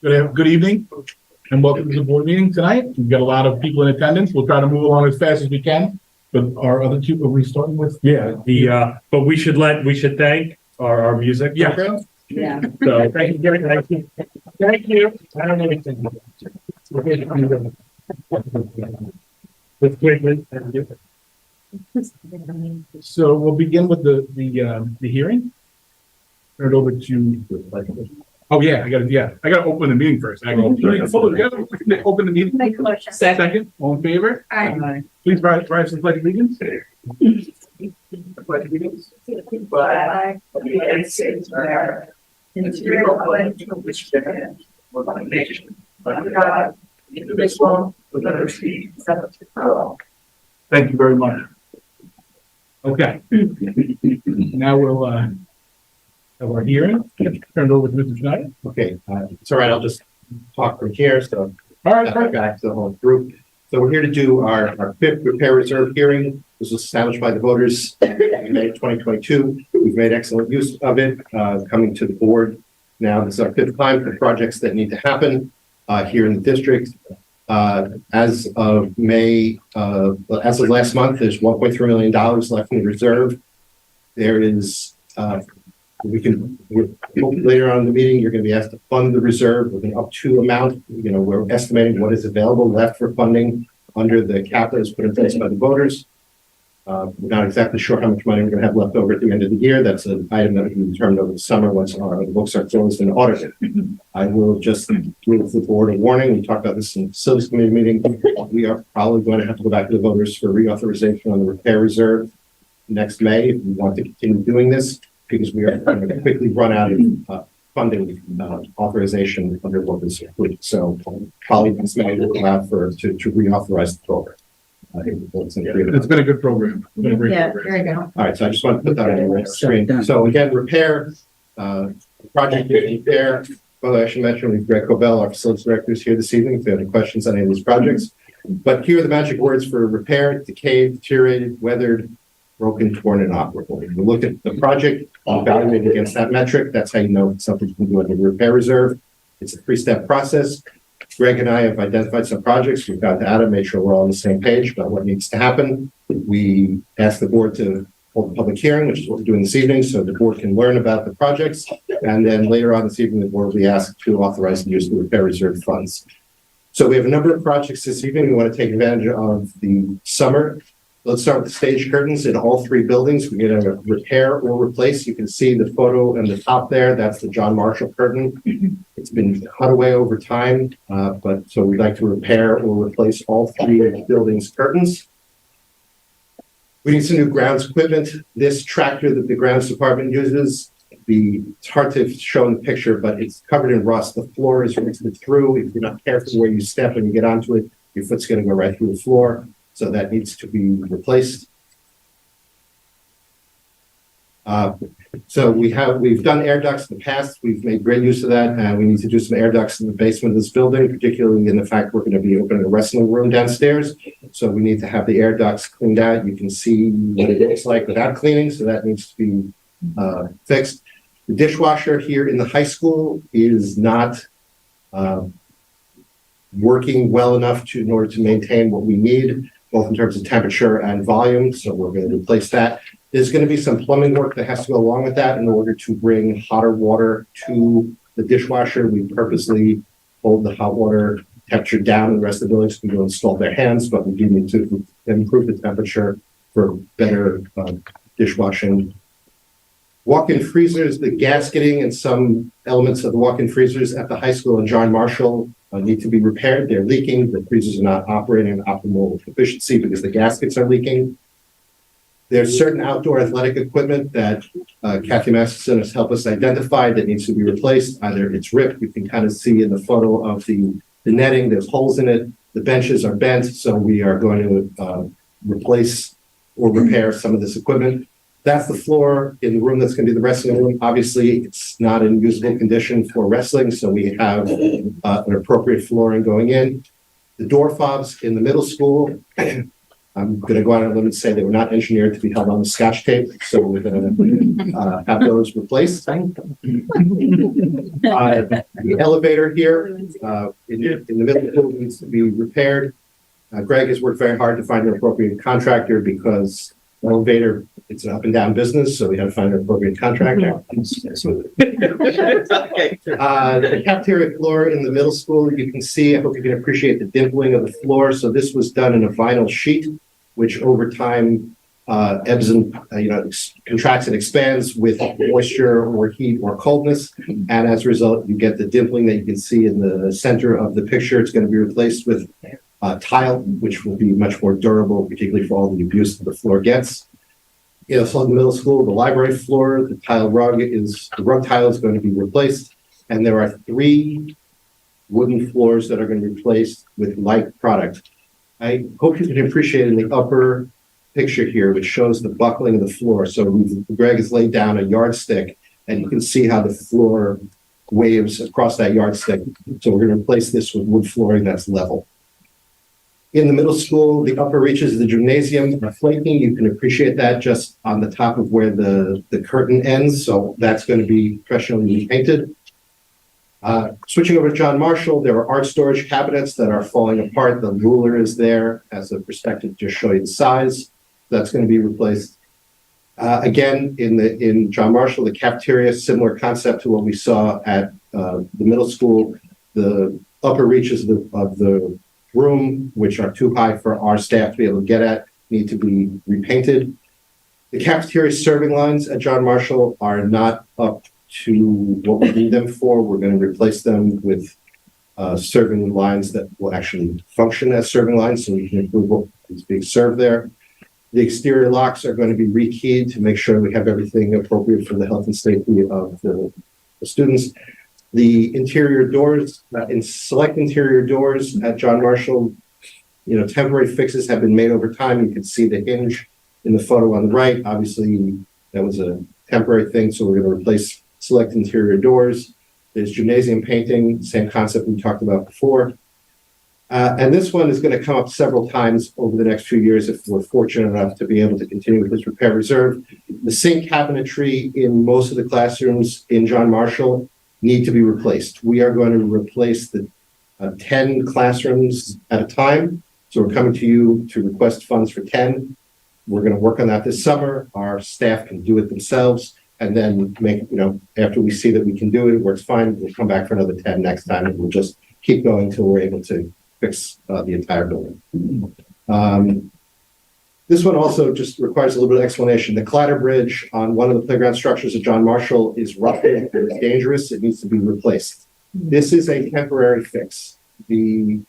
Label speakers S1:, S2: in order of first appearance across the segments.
S1: Good evening and welcome to the board meeting tonight. We've got a lot of people in attendance. We'll try to move along as fast as we can. But our other two, are we starting with?
S2: Yeah, but we should thank our music.
S1: Yeah.
S3: Yeah.
S2: So thank you, Gary. Thank you. Thank you. I don't know anything. Just quickly. Thank you.
S1: So we'll begin with the hearing. Turn it over to. Oh yeah, I gotta open the meeting first. Open the meeting.
S3: Make a motion.
S1: Second, all in favor?
S3: Aye.
S1: Please rise and pledge allegiance. Pledge allegiance.
S3: Aye. Of the United States of America, and to the republic for which it stands, one nation, under God, indivisible, with liberty and justice for all.
S1: Thank you very much. Okay. Now we'll have our hearing. Turn it over to Mr. Schneider.
S4: Okay, it's all right. I'll just talk from here. So,
S1: All right.
S4: back to the whole group. So we're here to do our fifth repair reserve hearing. This was established by the voters in May 2022. We've made excellent use of it, coming to the board. Now, this is our fifth time for projects that need to happen here in the district. As of May, as of last month, there's $1.3 million left in the reserve. There is, later on in the meeting, you're going to be asked to fund the reserve with an up to amount. You know, we're estimating what is available left for funding under the cap that was put in place by the voters. We're not exactly sure how much money we're going to have left over at the end of the year. That's an item that will be determined over the summer once the books are closed and audited. I will just give the board a warning. We talked about this in the facilities committee meeting. We are probably going to have to go back to the voters for reauthorization on the repair reserve next May if we want to continue doing this, because we are going to quickly run out of funding authorization under what was approved. So probably next May we'll allow to reauthorize the program.
S1: It's been a good program. It's been a great program.
S3: There you go.
S4: All right, so I just want to put that on the screen. So again, repair, project repair. Well, I should mention we've Greg Cobell, our facilities director, is here this evening if you have any questions on any of these projects. But here are the magic words for repair: decayed, deteriorated, weathered, broken, torn, and operable. If you look at the project, evaluate against that metric. That's how you know if it's something you can do under the repair reserve. It's a three-step process. Greg and I have identified some projects. We've got to Adam, made sure we're all on the same page about what needs to happen. We asked the board to hold a public hearing, which is what we're doing this evening, so the board can learn about the projects. And then later on this evening, the board will be asked to authorize the use of the repair reserve funds. So we have a number of projects this evening. We want to take advantage of the summer. Let's start with the stage curtains in all three buildings. We get a repair or replace. You can see the photo in the top there. That's the John Marshall curtain. It's been cut away over time, but so we'd like to repair or replace all three buildings' curtains. We need some new grounds equipment. This tractor that the grounds department uses, it's hard to show in the picture, but it's covered in rust. The floor is rusted through. If you're not careful where you step when you get onto it, your foot's going to go right through the floor. So that needs to be replaced. So we've done air ducts in the past. We've made great use of that, and we need to do some air ducts in the basement of this building, particularly in the fact we're going to be opening a wrestling room downstairs. So we need to have the air ducts cleaned out. You can see what it looks like without cleaning, so that needs to be fixed. The dishwasher here in the high school is not working well enough in order to maintain what we need, both in terms of temperature and volume. So we're going to replace that. There's going to be some plumbing work that has to go along with that in order to bring hotter water to the dishwasher. We purposely hold the hot water temperature down in the rest of the building so we can install their hands, but we do need to improve the temperature for better dishwashing. Walk-in freezers, the gasketing and some elements of the walk-in freezers at the high school and John Marshall need to be repaired. They're leaking. The freezers are not operating at optimal efficiency because the gaskets are leaking. There's certain outdoor athletic equipment that Kathy Masterson has helped us identify that needs to be replaced. Either it's ripped, you can kind of see in the photo of the netting, there's holes in it. The benches are bent, so we are going to replace or repair some of this equipment. That's the floor in the room that's going to be the wrestling room. Obviously, it's not in usable condition for wrestling, so we have an appropriate flooring going in. The door fobs in the middle school I'm going to go out on a limb and say they were not engineered to be held on the Scotch tape, so we're going to have those replaced. The elevator here in the middle school needs to be repaired. Greg has worked very hard to find an appropriate contractor because the elevator, it's an up and down business, so we had to find an appropriate contractor. The cafeteria floor in the middle school, you can see, I hope you can appreciate the dimpling of the floor. So this was done in a vinyl sheet, which over time ebbs and contracts and expands with moisture or heat or coldness. And as a result, you get the dimpling that you can see in the center of the picture. It's going to be replaced with tile, which will be much more durable, particularly for all the abuse that the floor gets. So in the middle school, the library floor, the rug tile is going to be replaced. And there are 3 wooden floors that are going to be replaced with like product. I hope you can appreciate in the upper picture here, which shows the buckling of the floor. So Greg has laid down a yardstick, and you can see how the floor waves across that yardstick. So we're going to replace this with wood flooring that's level. In the middle school, the upper reaches of the gymnasium are flaking. You can appreciate that just on the top of where the curtain ends. So that's going to be professionally repainted. Switching over to John Marshall, there are art storage cabinets that are falling apart. The ruler is there as a perspective to show you the size. That's going to be replaced. Again, in John Marshall, the cafeteria, similar concept to what we saw at the middle school. The upper reaches of the room, which are too high for our staff to be able to get at, need to be repainted. The cafeteria serving lines at John Marshall are not up to what we need them for. We're going to replace them with serving lines that will actually function as serving lines, so we can improve what is being served there. The exterior locks are going to be rekeyed to make sure we have everything appropriate for the health and safety of the students. The interior doors, in select interior doors at John Marshall, temporary fixes have been made over time. You can see the hinge in the photo on the right. Obviously, that was a temporary thing, so we're going to replace select interior doors. There's gymnasium painting, same concept we talked about before. And this one is going to come up several times over the next few years if we're fortunate enough to be able to continue with this repair reserve. The sink cabinetry in most of the classrooms in John Marshall need to be replaced. We are going to replace the 10 classrooms at a time. So we're coming to you to request funds for 10. We're going to work on that this summer. Our staff can do it themselves. And then after we see that we can do it, it works fine, we'll come back for another 10 next time, and we'll just keep going until we're able to fix the entire building. This one also just requires a little bit of explanation. The Cladder Bridge on one of the playground structures at John Marshall is roughy and it's dangerous. It needs to be replaced. This is a temporary fix. The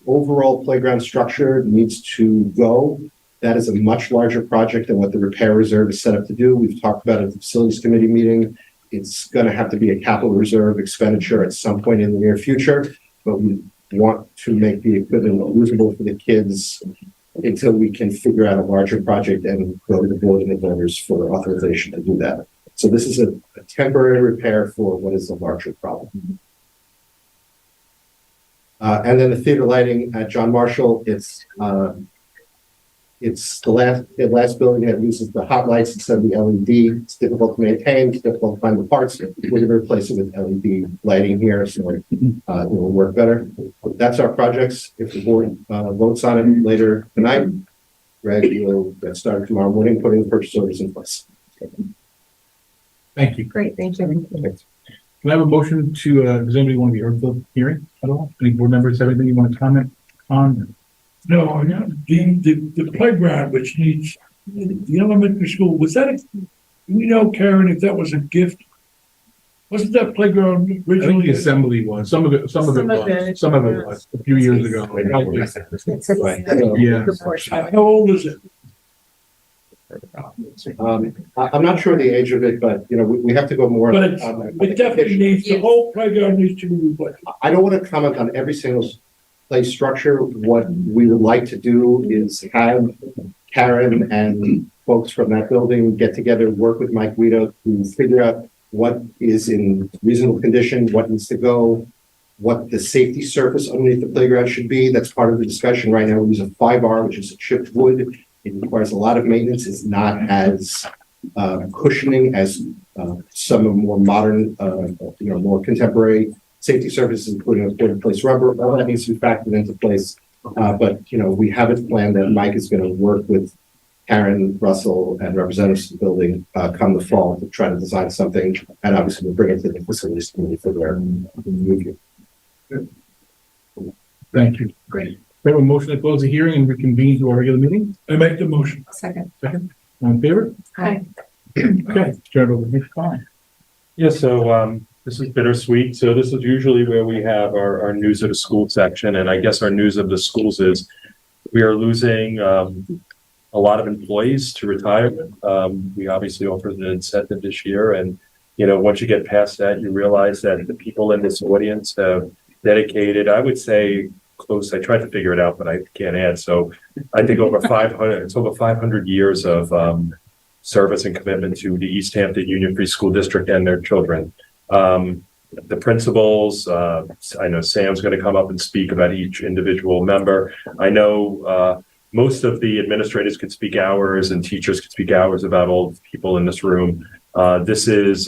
S4: overall playground structure needs to go. That is a much larger project than what the repair reserve is set up to do. We've talked about it at the facilities committee meeting. It's going to have to be a capital reserve expenditure at some point in the near future, but we want to make the equipment usable for the kids until we can figure out a larger project and go to the board and the voters for authorization to do that. So this is a temporary repair for what is a larger problem. And then the theater lighting at John Marshall, it's the last building that uses the hot lights instead of the LED. It's difficult to maintain, it's difficult to find the parts. We're going to replace it with LED lighting here, so it will work better. That's our projects. If the board votes on it later tonight, Greg will get started tomorrow morning, putting the purchase orders in place.
S1: Thank you.
S3: Great, thank you.
S1: Can I have a motion to, does anybody want to be heard the hearing at all? Any board members have anything you want to comment on?
S5: No, the playground, which needs, the elementary school, was that, Karen, if that was a gift? Wasn't that playground
S1: I think
S5: originally?
S1: the assembly was, some of it was a few years ago. Yeah.
S5: How old is it?
S4: I'm not sure the age of it, but we have to go more.
S5: But it definitely needs, the whole playground needs to be replaced.
S4: I don't want to comment on every single play structure. What we would like to do is have Karen and folks from that building get together, work with Mike Guido to figure out what is in reasonable condition, what needs to go, what the safety surface underneath the playground should be. That's part of the discussion right now. We use a 5R, which is a chipped wood. It requires a lot of maintenance. It's not as cushioning as some of more modern, more contemporary safety surfaces, including a put-in-place rubber. All that needs to be factored into place. But we have it planned that Mike is going to work with Karen, Russell, and representatives of the building come the fall to try to design something, and obviously we'll bring it to the facilities committee for their review.
S1: Thank you.
S3: Great.
S1: We have a motion to close the hearing and reconvene to our regular meeting.
S5: I make the motion.
S3: Second.
S1: All in favor?
S3: Hi.
S1: Okay, turn it over to Mr. Klein.
S2: Yeah, so this is bittersweet. So this is usually where we have our news of the school section. And I guess our news of the schools is we are losing a lot of employees to retirement. We obviously offered an incentive this year. And, once you get past that, you realize that the people in this audience have dedicated, I would say, close. I tried to figure it out, but I can't add. So I think over 500, it's over 500 years of service and commitment to the East Hampton Union Free School District and their children. The principals, I know Sam's going to come up and speak about each individual member. I know most of the administrators could speak hours and teachers could speak hours about all the people in this room. This is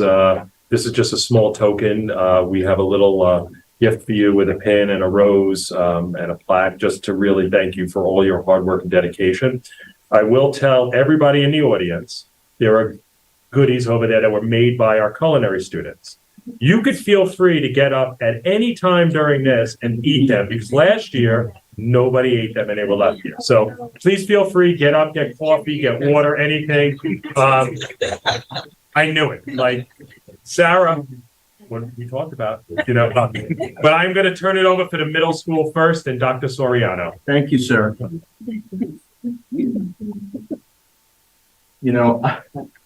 S2: just a small token. We have a little gift for you with a pin and a rose and a plaque just to really thank you for all your hard work and dedication. I will tell everybody in the audience, there are goodies over there that were made by our culinary students. You could feel free to get up at any time during this and eat them, because last year, nobody ate them and they were left here. So please feel free, get up, get coffee, get water, anything. I knew it, like Sarah, what we talked about, but I'm going to turn it over to the middle school first and Dr. Soriano.
S6: Thank you, sir.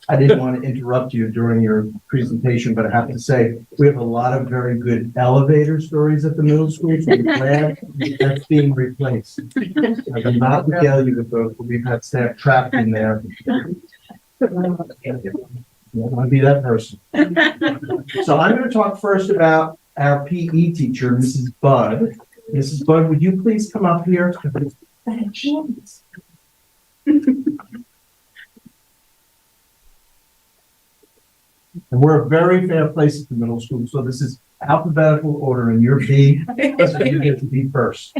S6: I didn't want to interrupt you during your presentation, but I have to say, we have a lot of very good elevator stories at the middle school, so I'm glad that's being replaced. I will not regale you with those, but we've had staff trapped in there. You don't want to be that person. So I'm going to talk first about our PE teacher, Mrs. Budd. Mrs. Budd, would you please come up here? And we're a very fair place at the middle school, so this is alphabetical order, and you're B, so you get to be first.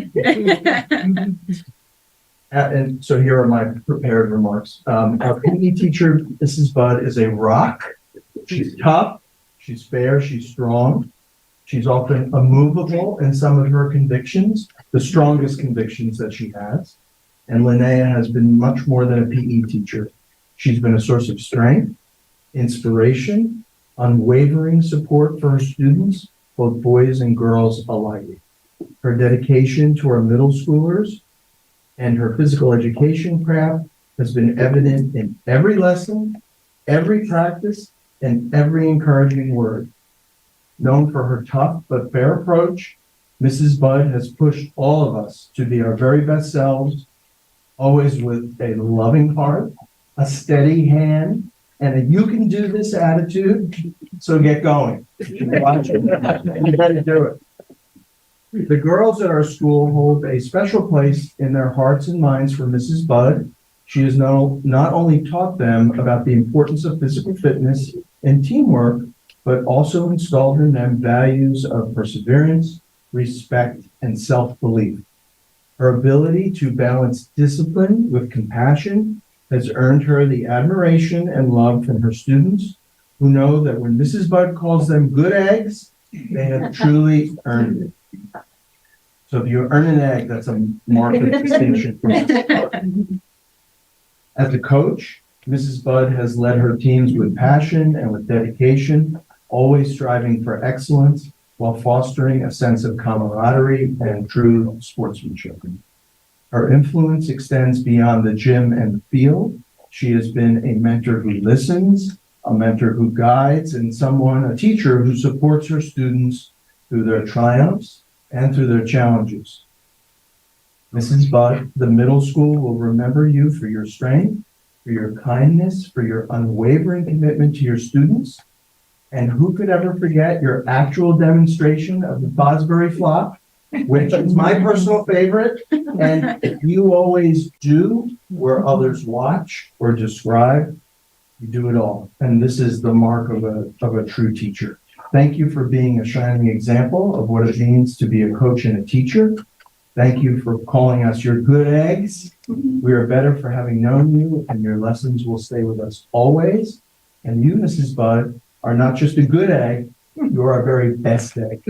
S6: And so here are my prepared remarks. Our PE teacher, Mrs. Budd, is a rock. She's tough, she's fair, she's strong. She's often immovable in some of her convictions, the strongest convictions that she has. And Linnea has been much more than a PE teacher. She's been a source of strength, inspiration, unwavering support for her students, both boys and girls alike. Her dedication to our middle schoolers and her physical education craft has been evident in every lesson, every practice, and every encouraging word. Known for her tough but fair approach, Mrs. Budd has pushed all of us to be our very best selves, always with a loving heart, a steady hand, and a you can do this attitude, so get going. You better do it. The girls at our school hold a special place in their hearts and minds for Mrs. Budd. She has not only taught them about the importance of physical fitness and teamwork, but also installed in them values of perseverance, respect, and self-belief. Her ability to balance discipline with compassion has earned her the admiration and love from her students, who know that when Mrs. Budd calls them good eggs, they have truly earned it. So if you earn an egg, that's a mark of distinction. As a coach, Mrs. Budd has led her teams with passion and with dedication, always striving for excellence while fostering a sense of camaraderie and true sportsmanship. Her influence extends beyond the gym and the field. She has been a mentor who listens, a mentor who guides, and a teacher who supports her students through their triumphs and through their challenges. Mrs. Budd, the middle school will remember you for your strength, for your kindness, for your unwavering commitment to your students, And who could ever forget your actual demonstration of the Fosbury flop, which is my personal favorite. And you always do where others watch or describe, you do it all. And this is the mark of a true teacher. Thank you for being a shining example of what it means to be a coach and a teacher. Thank you for calling us your good eggs. We are better for having known you, and your lessons will stay with us always. And you, Mrs. Budd, are not just a good egg, you are our very best egg.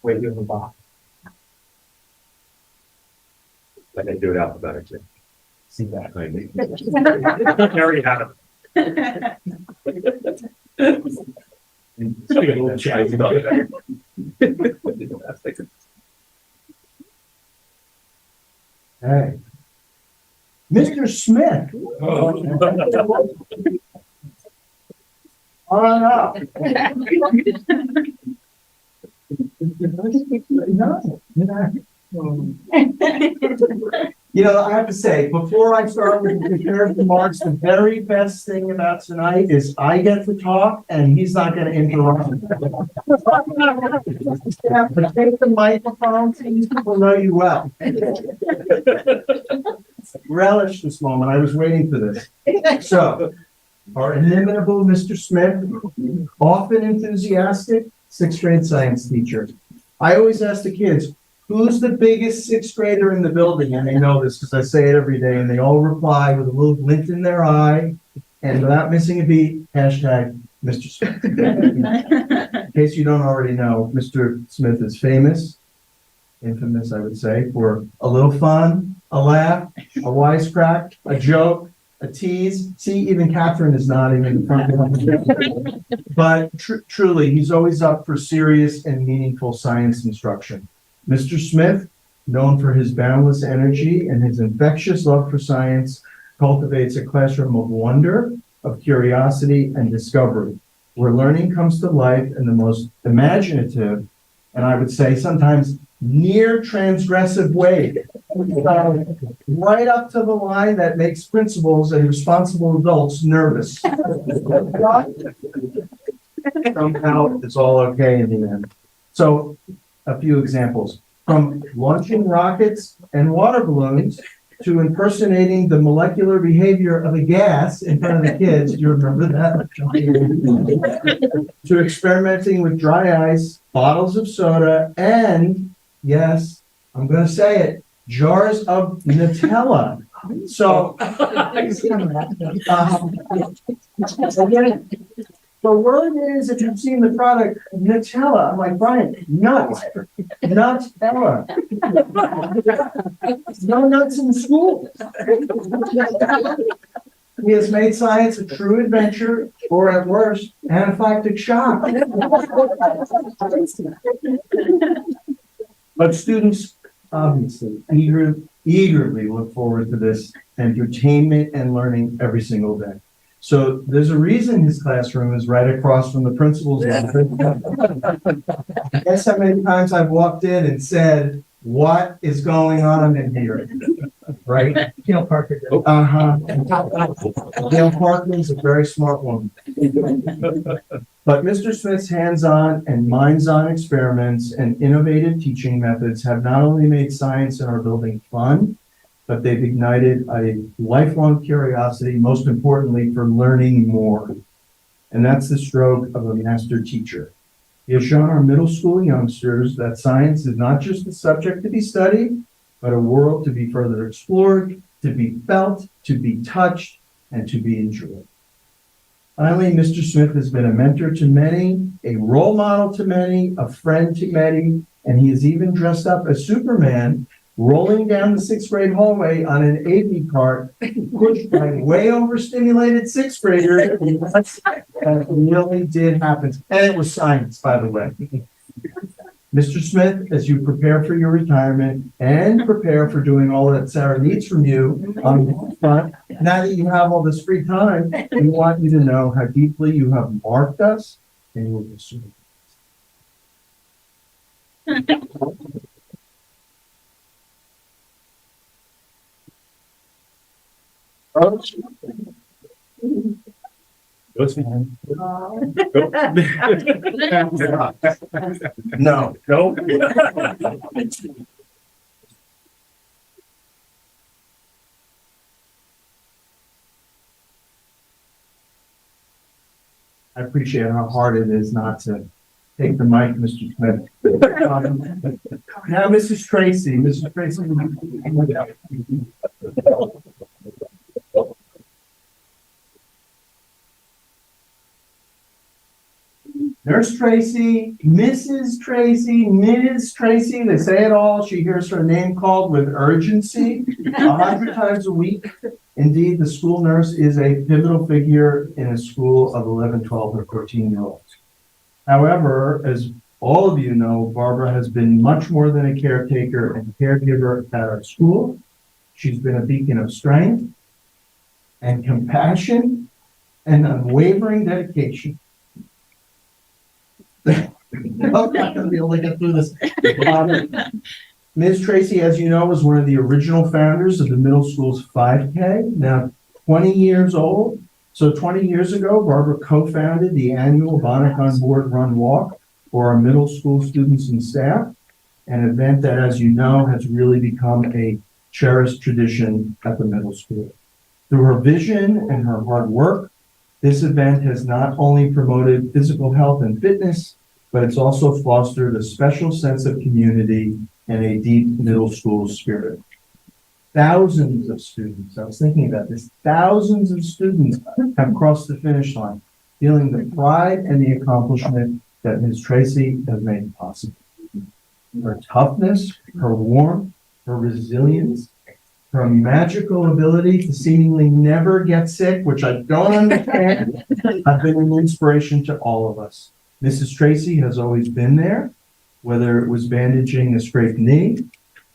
S6: Wait, you have a box.
S2: I can do it alphabetically.
S6: See that?
S2: Harry had him.
S1: It's like a little chat.
S6: Hey. Mr. Smith. On up. You know, I have to say, before I start with the prepared remarks, the very best thing about tonight is I get to talk and he's not gonna interrupt. Yeah, but take the microphone, so these people know you well. Relish this moment, I was waiting for this. So, our inimitable Mr. Smith, often enthusiastic, sixth grade science teacher. I always ask the kids, who's the biggest sixth grader in the building? And they know this because I say it every day, and they all reply with a little glint in their eye, and without missing a beat, hashtag Mr. Smith. In case you don't already know, Mr. Smith is famous, infamous, I would say, for a little fun, a laugh, a wisecrack, a joke, a tease. See, even Catherine is nodding in the front. But truly, he's always up for serious and meaningful science instruction. Mr. Smith, known for his boundless energy and his infectious love for science, cultivates a classroom of wonder, of curiosity, and discovery, where learning comes to life in the most imaginative, and I would say sometimes near transgressive way, right up to the line that makes principals and responsible adults nervous. Somehow it's all okay in the end. So, a few examples. From launching rockets and water balloons to impersonating the molecular behavior of a gas in front of the kids. Do you remember that? To experimenting with dry ice, bottles of soda, and yes, I'm going to say it, jars of Nutella. So, the word is, if you've seen the product, Nutella. I'm like, Brian, nuts. Nutella. No nuts in school. He has made science a true adventure, or at worst, anaphylactic shock. But students obviously eagerly look forward to this entertainment and learning every single day. So there's a reason his classroom is right across from the principal's office. Guess how many times I've walked in and said, what is going on in here? Right? Gail Parker. Gail Parker is a very smart woman. But Mr. Smith's hands-on and minds-on experiments and innovative teaching methods have not only made science in our building fun, but they've ignited a lifelong curiosity, most importantly, for learning more. And that's the stroke of a master teacher. He has shown our middle school youngsters that science is not just a subject to be studied, but a world to be further explored, to be felt, to be touched, and to be enjoyed. Finally, Mr. Smith has been a mentor to many, a role model to many, a friend to many, and he is even dressed up as Superman, rolling down the sixth grade hallway on an AV cart, pushed by way overstimulated sixth graders. And it really did happen. And it was science, by the way. Mr. Smith, as you prepare for your retirement and prepare for doing all that Sarah needs from you on the front, now that you have all this free time, we want you to know how deeply you have marked us and you will be soon. No.
S1: No.
S6: I appreciate how hard it is not to take the mic, Mr. Smith. Now, Mrs. Tracy, Mrs. Tracy. Nurse Tracy, Mrs. Tracy, Ms. Tracy, they say it all. She hears her name called with urgency 100 times a week. Indeed, the school nurse is a pivotal figure in a school of 11, 12, or 14-year-olds. However, as all of you know, Barbara has been much more than a caretaker and caregiver at our school. She's been a beacon of strength and compassion and unwavering dedication. I'm not gonna be able to get through this. Ms. Tracy, as you know, was one of the original founders of the middle school's 5K, now 20 years old. So 20 years ago, Barbara co-founded the annual Bonnet on Board Run Walk for our middle school students and staff, an event that, as you know, has really become a cherished tradition at the middle school. Through her vision and her hard work, this event has not only promoted physical health and fitness, but it's also fostered a special sense of community and a deep middle school spirit. Thousands of students, I was thinking about this, thousands of students have crossed the finish line, feeling the pride and the accomplishment that Ms. Tracy has made possible. Her toughness, her warmth, her resilience, her magical ability to seemingly never get sick, which I don't understand, have been an inspiration to all of us. Mrs. Tracy has always been there, whether it was bandaging a scraped knee,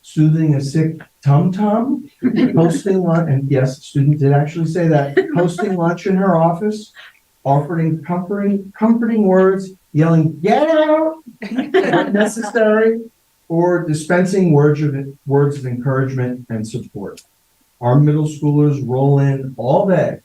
S6: soothing a sick tum-tum, hosting lunch, and yes, the student did actually say that, hosting lunch in her office, offering comforting words, yelling, "Get out!" when necessary, or dispensing words of encouragement and support. Our middle schoolers roll in all day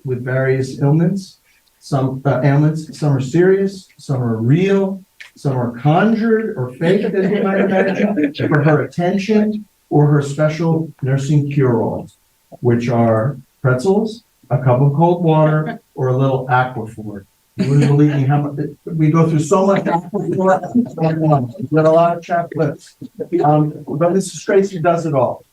S6: with various ailments. Some are serious, some are real, some are conjured or fake, as you might imagine, for her attention or her special nursing cure-alls, which are pretzels, a cup of cold water, or a little Aquaphor. You wouldn't believe me how much, we go through so much Aquaphor, we get a lot of chocolates. But Mrs. Tracy does it all.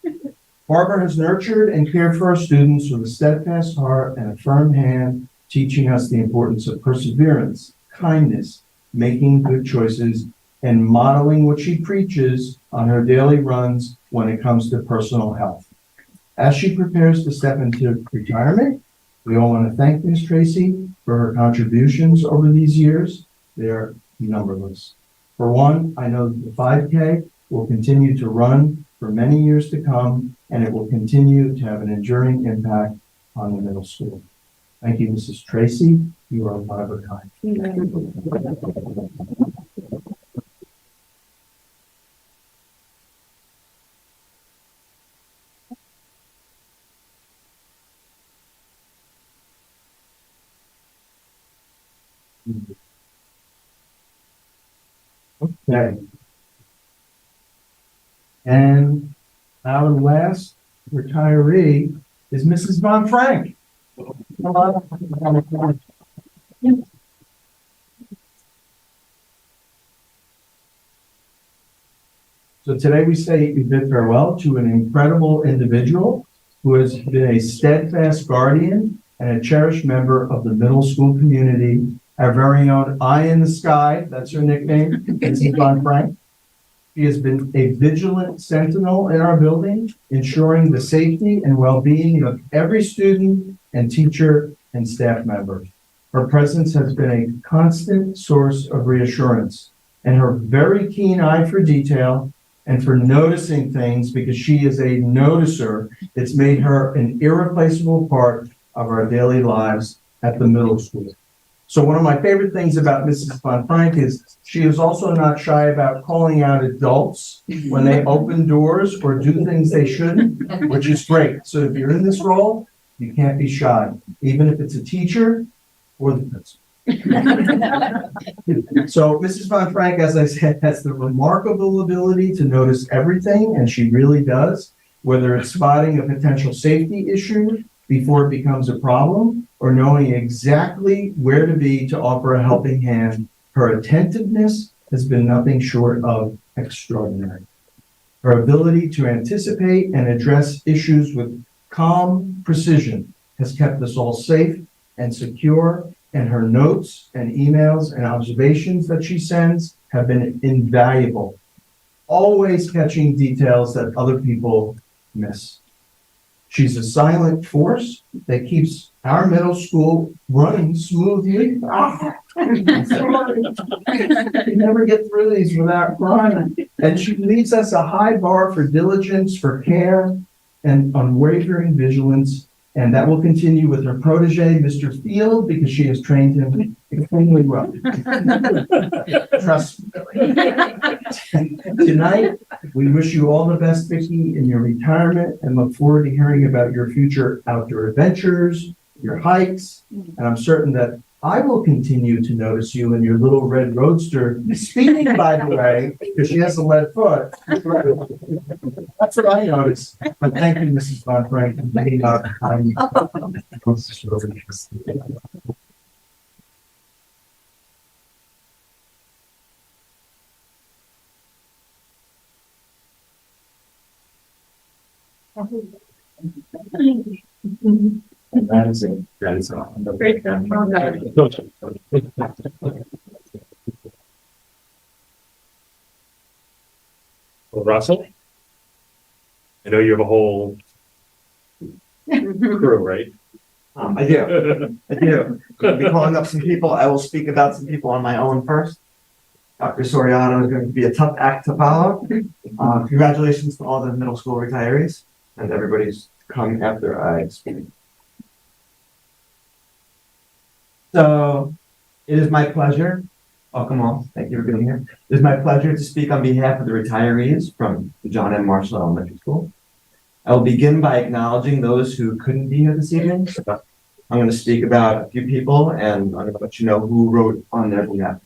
S6: Barbara has nurtured and cared for our students with a steadfast heart and a firm hand, teaching us the importance of perseverance, kindness, making good choices, and modeling what she preaches on her daily runs when it comes to personal health. As she prepares to step into retirement, we all want to thank Ms. Tracy for her contributions over these years. They are numberless. For one, I know that the 5K will continue to run for many years to come, and it will continue to have an enduring impact on the middle school. Thank you, Mrs. Tracy. You are one of a kind. Okay. And our last retiree is Mrs. Von Frank. So today we say we bid farewell to an incredible individual who has been a steadfast guardian and a cherished member of the middle school community. Our very own Eye in the Sky, that's her nickname, Mrs. Von Frank. She has been a vigilant sentinel in our building, ensuring the safety and well-being of every student and teacher and staff member. Her presence has been a constant source of reassurance, and her very keen eye for detail and for noticing things, because she is a noticer, it's made her an irreplaceable part of our daily lives at the middle school. So one of my favorite things about Mrs. Von Frank is she is also not shy about calling out adults when they open doors or do things they shouldn't, which is great. So if you're in this role, You can't be shy, even if it's a teacher or the principal. So Mrs. Von Frank, as I said, has the remarkable ability to notice everything, and she really does, whether it's spotting a potential safety issue before it becomes a problem, or knowing exactly where to be to offer a helping hand. Her attentiveness has been nothing short of extraordinary. Her ability to anticipate and address issues with calm precision has kept us all safe and secure, and her notes and emails and observations that she sends have been invaluable, always catching details that other people miss. She's a silent force that keeps our middle school running smoothly. You never get through these without crying. And she leaves us a high bar for diligence, for care, and unwavering vigilance. And that will continue with her protege, Mr. Field, because she has trained him extremely well. Trust me. Tonight, we wish you all the best, Vicki, in your retirement, and look forward to hearing about your future outdoor adventures, your hikes, and I'm certain that I will continue to notice you in your little red roadster, speeding, by the way, because she has a lead foot. That's what I noticed. But thank you, Mrs. Von Frank, for being our kind.
S2: And that is it. That is all.
S3: Great job. Well done.
S2: Well, Russell? I know you have a whole crew, right?
S7: I do. I do. I'll be calling up some people. I will speak about some people on my own first. Dr. Soriano is going to be a tough act to follow. Congratulations to all the middle school retirees and everybody's come after I speak. So it is my pleasure. Welcome all. Thank you for being here. It is my pleasure to speak on behalf of the retirees from the John M. Marshall Elementary School. I will begin by acknowledging those who couldn't be here this evening. I'm going to speak about a few people and I'm going to let you know who wrote on their behalf.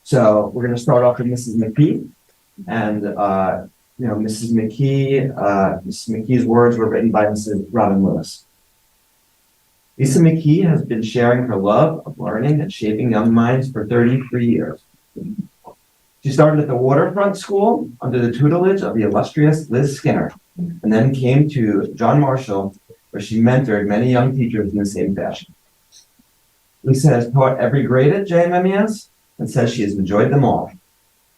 S7: So we're going to start off with Mrs. McKee. And, Mrs. McKee's words were written by Mrs. Robin Lewis. Lisa McKee has been sharing her love of learning and shaping young minds for 33 years. She started at the Waterfront School under the tutelage of the illustrious Liz Skinner, and then came to John Marshall, where she mentored many young teachers in the same fashion. Lisa has taught every grade at JMMES and says she has enjoyed them all.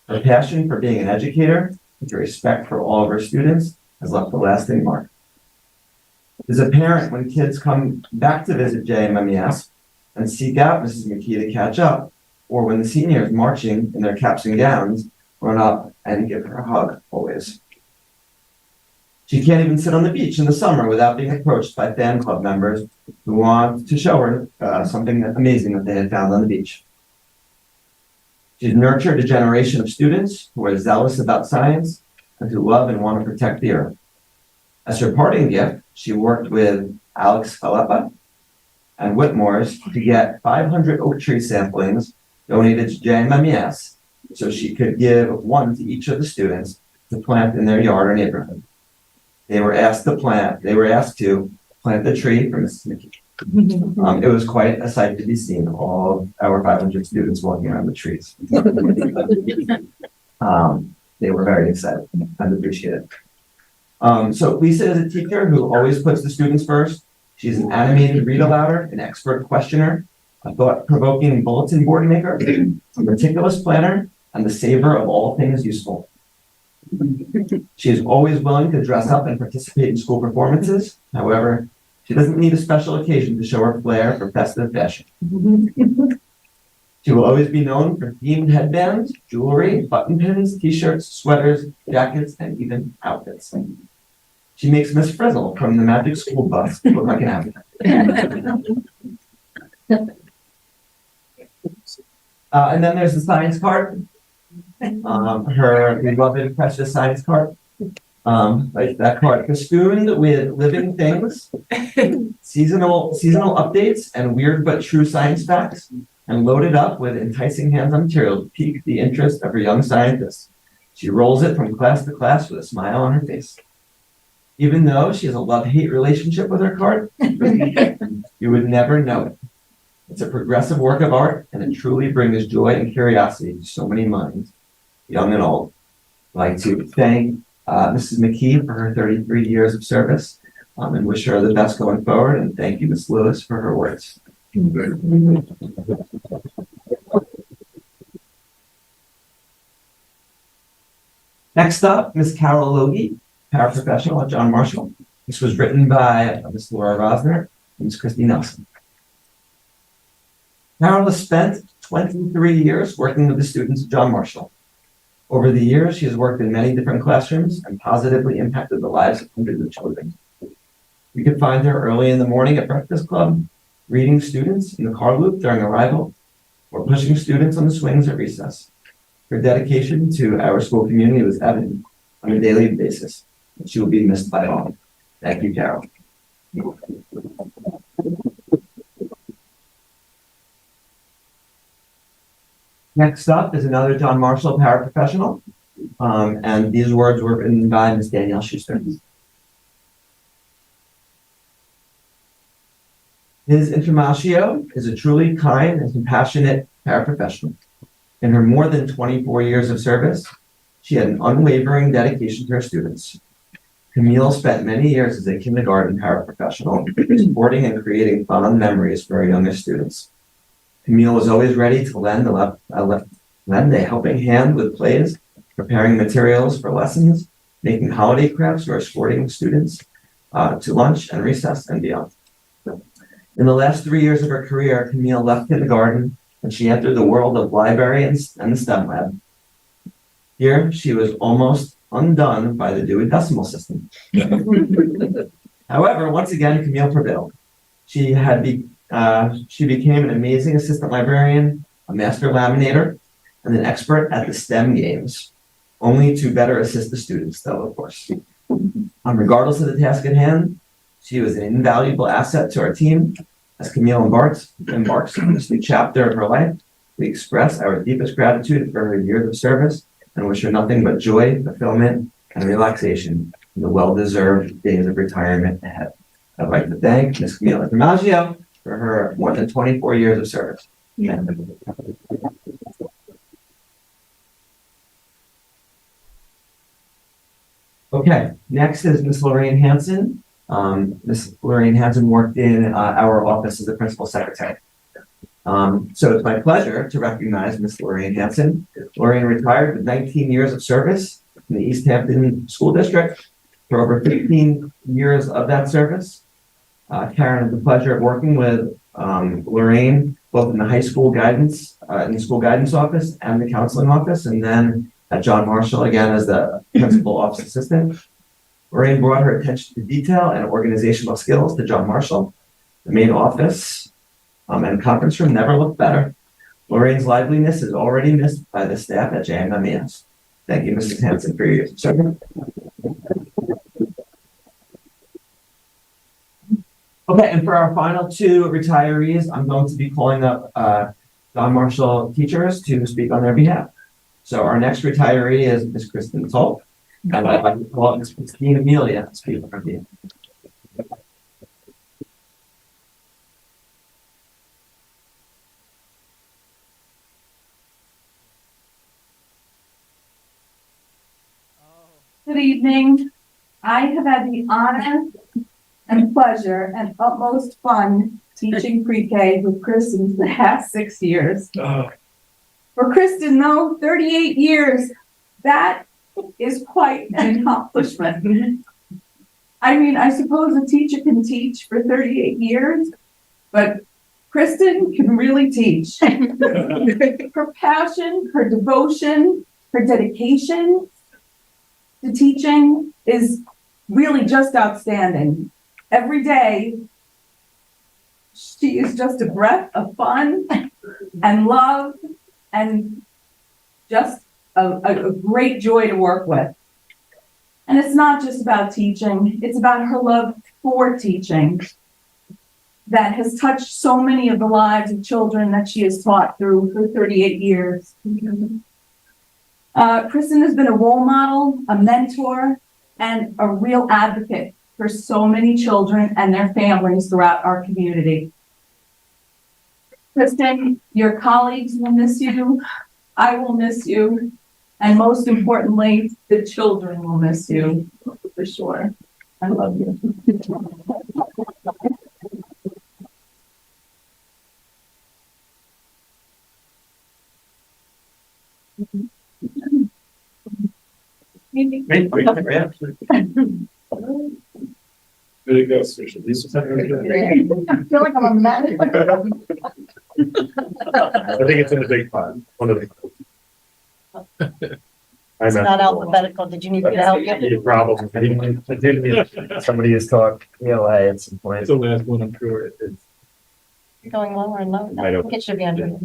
S7: Her passion for being an educator and her respect for all of her students has left a lasting mark. As a parent, when kids come back to visit JMMES and seek out Mrs. McKee to catch up, or when the seniors marching in their caps and gowns run up and give her a hug, always. She can't even sit on the beach in the summer without being approached by fan club members who want to show her something amazing that they had found on the beach. She's nurtured a generation of students who are zealous about science and who love and want to protect the earth. As her parting gift, she worked with Alex Philippa and Whitmore's to get 500 oak tree samplings donated to JMMES so she could give one to each of the students to plant in their yard or neighborhood. They were asked to plant the tree for Mrs. McKee. It was quite a sight to be seen, all of our 500 students walking around the trees. They were very excited and appreciated. So Lisa is a teacher who always puts the students first. She's an animated read-alouder, an expert questioner, a thought-provoking bulletin board maker, a meticulous planner, and the saver of all things useful. She is always willing to dress up and participate in school performances. However, she doesn't need a special occasion to show her flair for festive fashion. She will always be known for themed headbands, jewelry, button pins, t-shirts, sweaters, jackets, and even outfits. She makes Miss Frizzle from the Magic School Bus look like an outfit. And then there's the science cart. Her beloved precious science cart. Like that card, festooned with living things, seasonal updates, and weird but true science facts, and loaded up with enticing hands-on material to pique the interest of her young scientists. She rolls it from class to class with a smile on her face. Even though she has a love-hate relationship with her card, you would never know it. It's a progressive work of art, and it truly brings joy and curiosity to so many minds, young and old. I'd like to thank Mrs. McKee for her 33 years of service, and wish her the best going forward. And thank you, Ms. Lewis, for her words. Next up, Ms. Carol Logie, paraprofessional at John Marshall. This was written by Ms. Laura Rosner and Ms. Christy Nelson. Carol has spent 23 years working with the students at John Marshall. Over the years, she has worked in many different classrooms and positively impacted the lives of hundreds of children. You can find her early in the morning at Breakfast Club, reading students in the car loop during arrival, or pushing students on the swings at recess. Her dedication to our school community was evident on a daily basis, and she will be missed by all. Thank you, Carol. Next up is another John Marshall paraprofessional, and these words were written by Ms. Danielle Schuster. Ms. Intermalcio is a truly kind and compassionate paraprofessional. In her more than 24 years of service, she had an unwavering dedication to her students. Camille spent many years as a kindergarten paraprofessional, supporting and creating fond memories for her youngest students. Camille was always ready to lend a helping hand with plays, preparing materials for lessons, making holiday crafts, or escorting students to lunch and recess and beyond. In the last 3 years of her career, Camille left kindergarten and she entered the world of library and the STEM lab. Here, she was almost undone by the Dewey Decimal System. However, once again, Camille prevailed. She became an amazing assistant librarian, a master laminator, and an expert at the STEM games, only to better assist the students, though, of course. Regardless of the task at hand, she was an invaluable asset to our team. As Camille embarks on this new chapter of her life, we express our deepest gratitude for her years of service and wish her nothing but joy, fulfillment, and relaxation in the well-deserved days of retirement ahead. I'd like to thank Ms. Camille Intermalcio for her more than 24 years of service. Okay, next is Ms. Lorraine Hanson. Ms. Lorraine Hanson worked in our office as the principal secretary. So it's my pleasure to recognize Ms. Lorraine Hanson. Lorraine retired with 19 years of service in the East Hampton School District. For over 15 years of that service, Karen had the pleasure of working with Lorraine both in the high school guidance, in the school guidance office and the counseling office, and then at John Marshall again as the principal office assistant. Lorraine brought her attention to detail and organizational skills to John Marshall. The main office and conference room never looked better. Lorraine's liveliness is already missed by the staff at JMMES. Thank you, Mrs. Hanson, for your years of service. Okay, and for our final two retirees, I'm going to be calling up John Marshall teachers to speak on their behalf. So our next retiree is Ms. Kristen Tolk. And I'd like to call up Ms. Christine Amelia to speak on her behalf.
S3: Good evening. I have had the honor and pleasure and utmost fun teaching pre-K with Kristen for the past 6 years. For Kristen, though, 38 years, that is quite an accomplishment. I mean, I suppose a teacher can teach for 38 years, but Kristen can really teach. Her passion, her devotion, her dedication to teaching is really just outstanding. Every day, she is just a breath of fun and love and just a great joy to work with. And it's not just about teaching, it's about her love for teaching that has touched so many of the lives of children that she has taught through her 38 years. Kristen has been a role model, a mentor, and a real advocate for so many children and their families throughout our community. Kristen, your colleagues will miss you, I will miss you, and most importantly, the children will miss you, for sure. I love you.
S2: Great. There you go.
S3: I feel like I'm a man.
S2: I think it's in the big pot, one of the.
S8: It's not alphabetical. Did you need me to help you?
S2: You probably.
S7: Somebody has talked ELA at some point.
S1: It's the last one, I'm sure.
S8: You're going lower and lower. No,
S2: I
S8: I
S2: don't-
S8: think it should be under.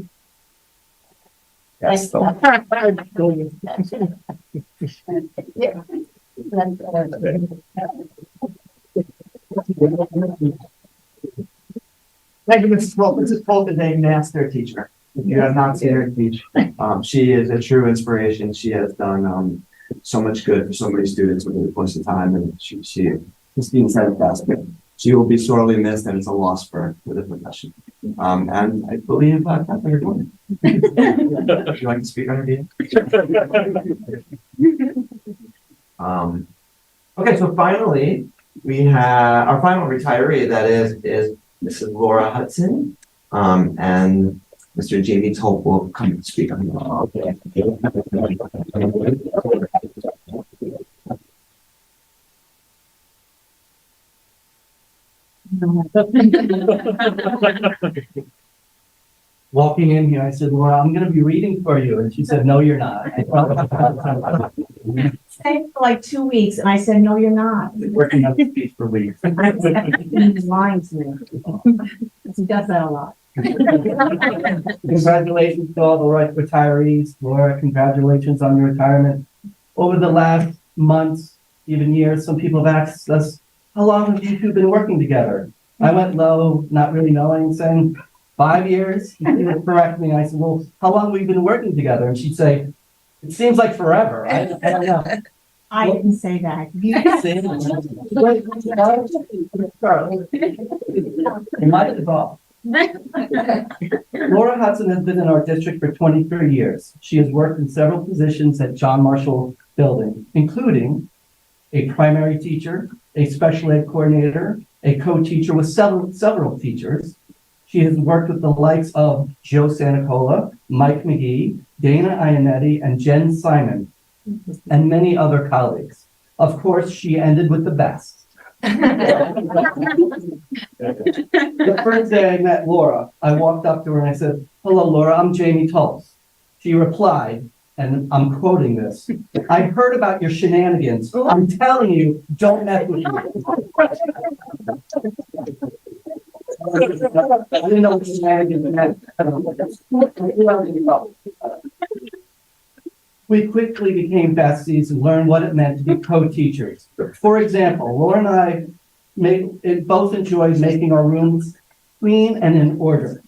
S7: Yes,
S8: Nice. Yeah.
S7: Thank you, Mrs. Polk. Mrs. Polk is a master teacher. If you have not seen her teach, she is a true inspiration. She has done so much good for so many students over the course of time, and Christine said it best. She will be sorely missed, and it's a loss for the profession. And I believe Catherine, you're doing it. Would you like to speak on her behalf? Okay, so finally, we have our final retiree. That is Mrs. Laura Hudson, and Mr. Jamie Tolt will come and speak on that.
S6: Walking in here, I said, Laura, I'm gonna be reading for you. And she said, no, you're not.
S9: Stayed for like 2 weeks and I said, no, you're not.
S6: Working on the speech for weeks.
S9: He's lying to me. He does that a lot.
S6: Congratulations to all the retirees. Laura, congratulations on your retirement. Over the last months, even years, some people have asked us, how long have you two been working together? I went low, not really knowing, saying 5 years. She would correct me. I said, well, how long have we been working together? And she'd say, it seems like forever. I don't know.
S9: I didn't say that. You
S6: You might as well. Laura Hudson has been in our district for 23 years. She has worked in several positions at John Marshall Building, including a primary teacher, a special ed coordinator, a co-teacher with several teachers. She has worked with the likes of Joe Santacola, Mike McGee, Dana Ionetti, and Jen Simon, and many other colleagues. Of course, she ended with the best. The first day I met Laura, I walked up to her and I said, hello, Laura, I'm Jamie Tulse. She replied, and I'm quoting this, I've heard about your shenanigans. I'm telling you, don't mess with me. I didn't know what shenanigans meant. We quickly became besties and learned what it meant to be co-teachers. For example, Laura and I both enjoyed making our rooms clean and in order.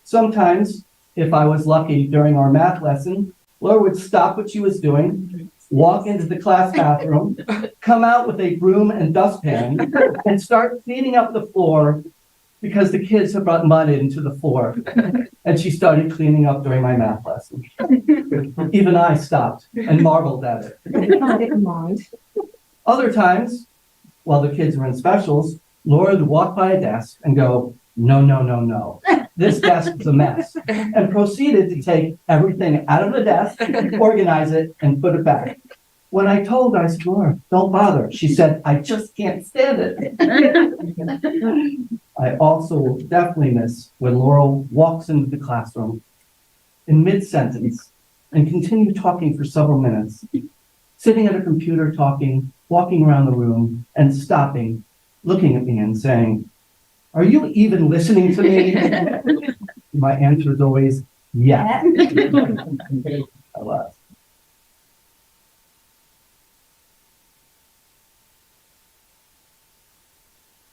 S6: Sometimes, if I was lucky during our math lesson, Laura would stop what she was doing, walk into the class bathroom, come out with a broom and dustpan, and start cleaning up the floor because the kids had brought mud into the floor. And she started cleaning up during my math lesson. Even I stopped and marveled at it.
S9: I didn't mind.
S6: Other times, while the kids were in specials, Laura would walk by a desk and go, no, no, no, no. This desk is a mess. And proceeded to take everything out of the desk, organize it, and put it back. When I told her, I said, Laura, don't bother. She said, I just can't stand it. I also will definitely miss when Laura walks into the classroom in mid-sentence and continue talking for several minutes, sitting at a computer talking, walking around the room, and stopping, looking at me and saying, are you even listening to me? My answer is always, yes. I was.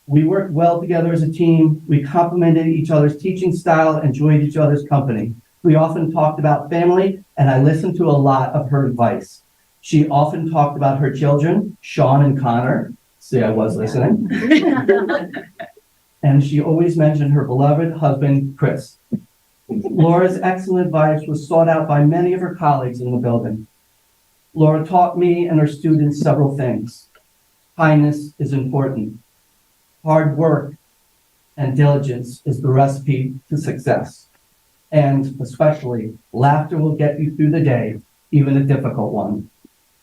S6: We worked well together as a team. We complemented each other's teaching style and enjoyed each other's company. We often talked about family, and I listened to a lot of her advice. She often talked about her children, Sean and Connor. See, I was listening. And she always mentioned her beloved husband, Chris. Laura's excellent advice was sought out by many of her colleagues in the building. Laura taught me and her students several things. Kindness is important. Hard work and diligence is the recipe to success. And especially, laughter will get you through the day, even a difficult one.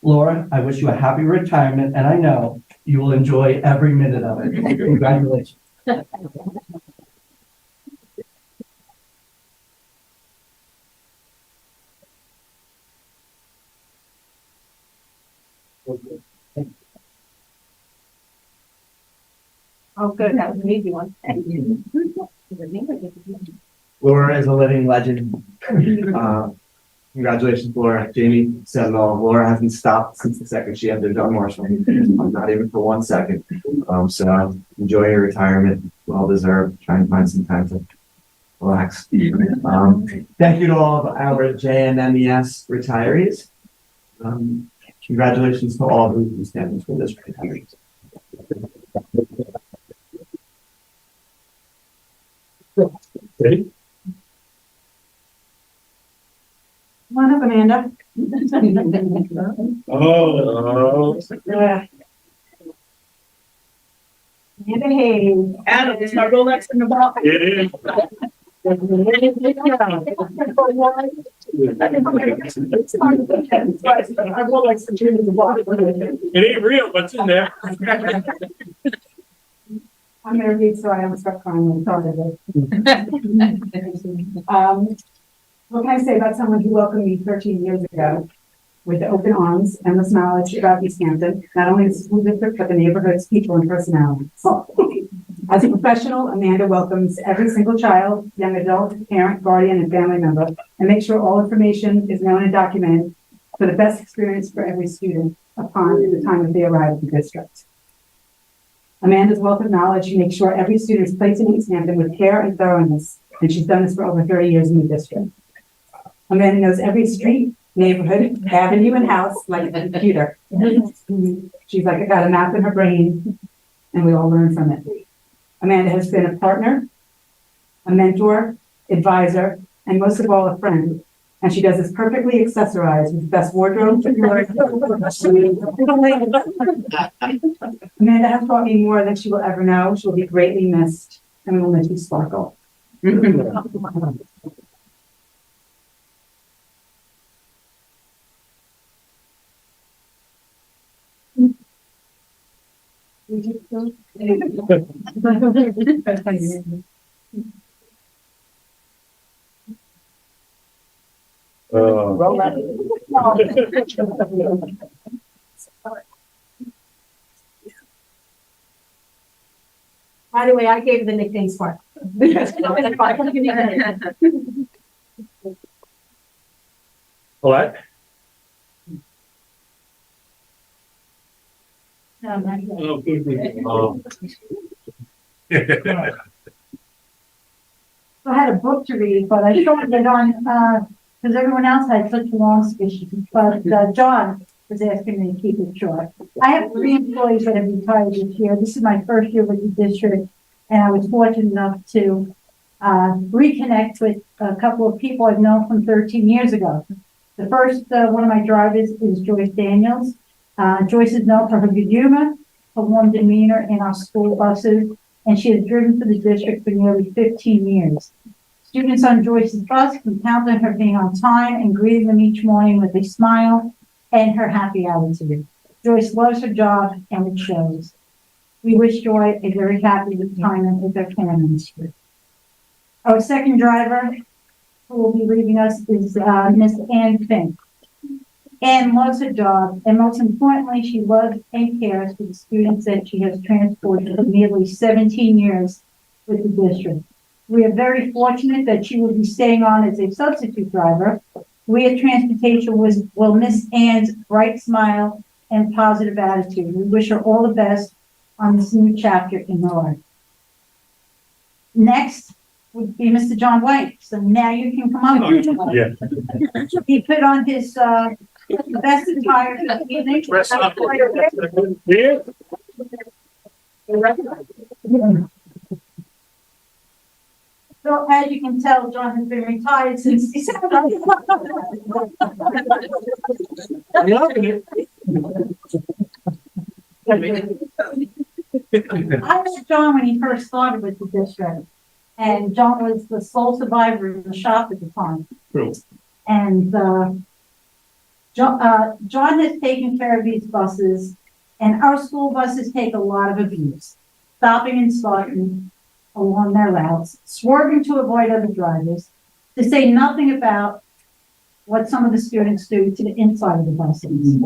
S6: Laura, I wish you a happy retirement, and I know you will enjoy every minute of it. Congratulations.
S9: Oh, good, that was an easy one.
S7: Laura is a living legend. Congratulations, Laura. Jamie said it all. Laura hasn't stopped since the second she entered John Marshall. Not even for 1 second. So enjoy your retirement. Well deserved. Try and find some time to relax. Thank you to all of our JNMES retirees. Congratulations to all who stand for this retirement.
S2: Ready?
S9: Come on up, Amanda.
S2: Oh.
S9: Yeah. Amanda Hayes. Adam, it's my Rolex in the box.
S2: It is. It ain't real, what's in there?
S9: I'm gonna read so I don't start crying when I thought of it. What can I say about someone who welcomed me 13 years ago with open arms, endless knowledge about East Hampton, not only the school district, but the neighborhood's people and personalities. As a professional, Amanda welcomes every single child, young adult, parent, guardian, and family member, and makes sure all information is known and documented for the best experience for every student upon the time that they arrive at the district. Amanda's wealth of knowledge makes sure every student is placed in East Hampton with care and thoroughness, and she's done this for over 30 years in the district. Amanda knows every street, neighborhood, avenue, and house like a computer. She's like got a map in her brain, and we all learn from it. Amanda has been a partner, a mentor, advisor, and most of all, a friend. And she does this perfectly accessorized with the best wardrobe. Amanda has taught me more than she will ever know. She will be greatly missed, and we will miss you, Sparkle. By the way, I gave her the nickname Spark.
S2: What? Oh.
S9: I had a book to read, but I shortened it on, because everyone else had such long speeches, but John was asking me to keep it short. I have 3 employees that have retired this year. This is my first year with the district, and I was fortunate enough to reconnect with a couple of people I've known from 13 years ago. The first one of my drivers is Joyce Daniels. Joyce is known for her good humor, her warm demeanor in our school buses, and she has driven for the district for nearly 15 years. Students on Joyce's bus can count on her being on time and greeting them each morning with a smile and her happy attitude. Joyce loves her job and it shows. We wish Joy a very happy retirement with her family. Our second driver who will be leaving us is Miss Ann Fink. Ann loves her job, and most importantly, she loves and cares for the students that she has transported for nearly 17 years with the district. We are very fortunate that she will be staying on as a substitute driver. We at Transportation will miss Ann's bright smile and positive attitude. We wish her all the best on this new chapter in their life. Next would be Mr. John White. So now you can come up.
S2: Yeah.
S9: He put on his, best attire for the evening.
S2: Yeah.
S9: So as you can tell, John has been retired since December.
S1: I'm loving it.
S9: I met John when he first started with the district, and John was the sole survivor in the shop at the time.
S1: True.
S9: And, John has taken care of these buses, and our school buses take a lot of abuse, stopping and starting along their routes, swerving to avoid other drivers, to say nothing about what some of the students do to the inside of the buses.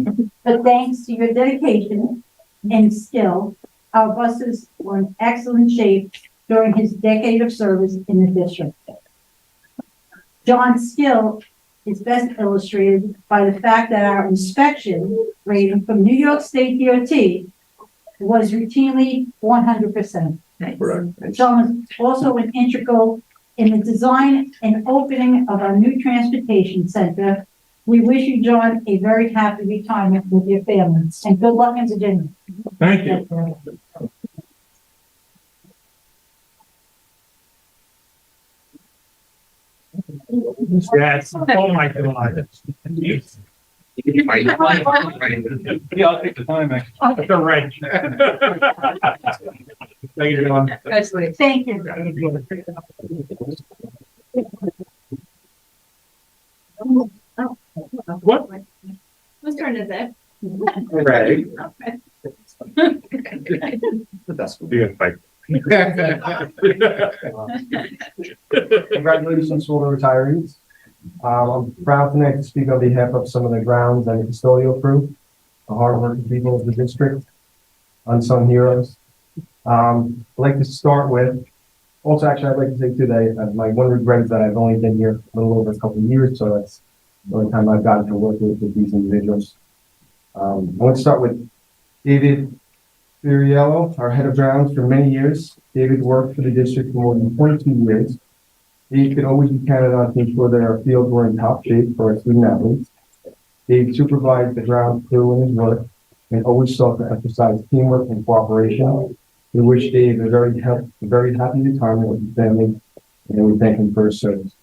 S9: But thanks to your dedication and skill, our buses were in excellent shape during his decade of service in the district. John's skill is best illustrated by the fact that our inspection rating from New York State DOT was routinely 100%.
S1: Correct.
S9: John was also an integral in the design and opening of our new transportation center. We wish you, John, a very happy retirement with your family, and good luck in Virginia.
S1: Thank you. Yes, oh my God. Yeah, I'll take the time, actually. The wrench. Thank you, John.
S9: Thank you.
S1: What?
S8: Whose turn is it?
S4: Ready?
S2: Yeah, bye.
S10: Congratulations to all the retirees. I'm proud tonight to speak on behalf of some of the grounds and the custodial crew, the hardworking people of the district, unsung heroes. I'd like to start with, also actually I'd like to say too that my one regret is that I've only been here a little over a couple of years, so that's the only time I've gotten to work with these individuals. I want to start with David Furiello, our head of grounds for many years. David worked for the district for more than 22 years. Dave could always be counted on to ensure that our fields were in top shape for our student athletes. Dave supervised the ground crew in his work and always sought to emphasize teamwork and cooperation. We wish Dave a very happy retirement with his family, and we thank him for his service.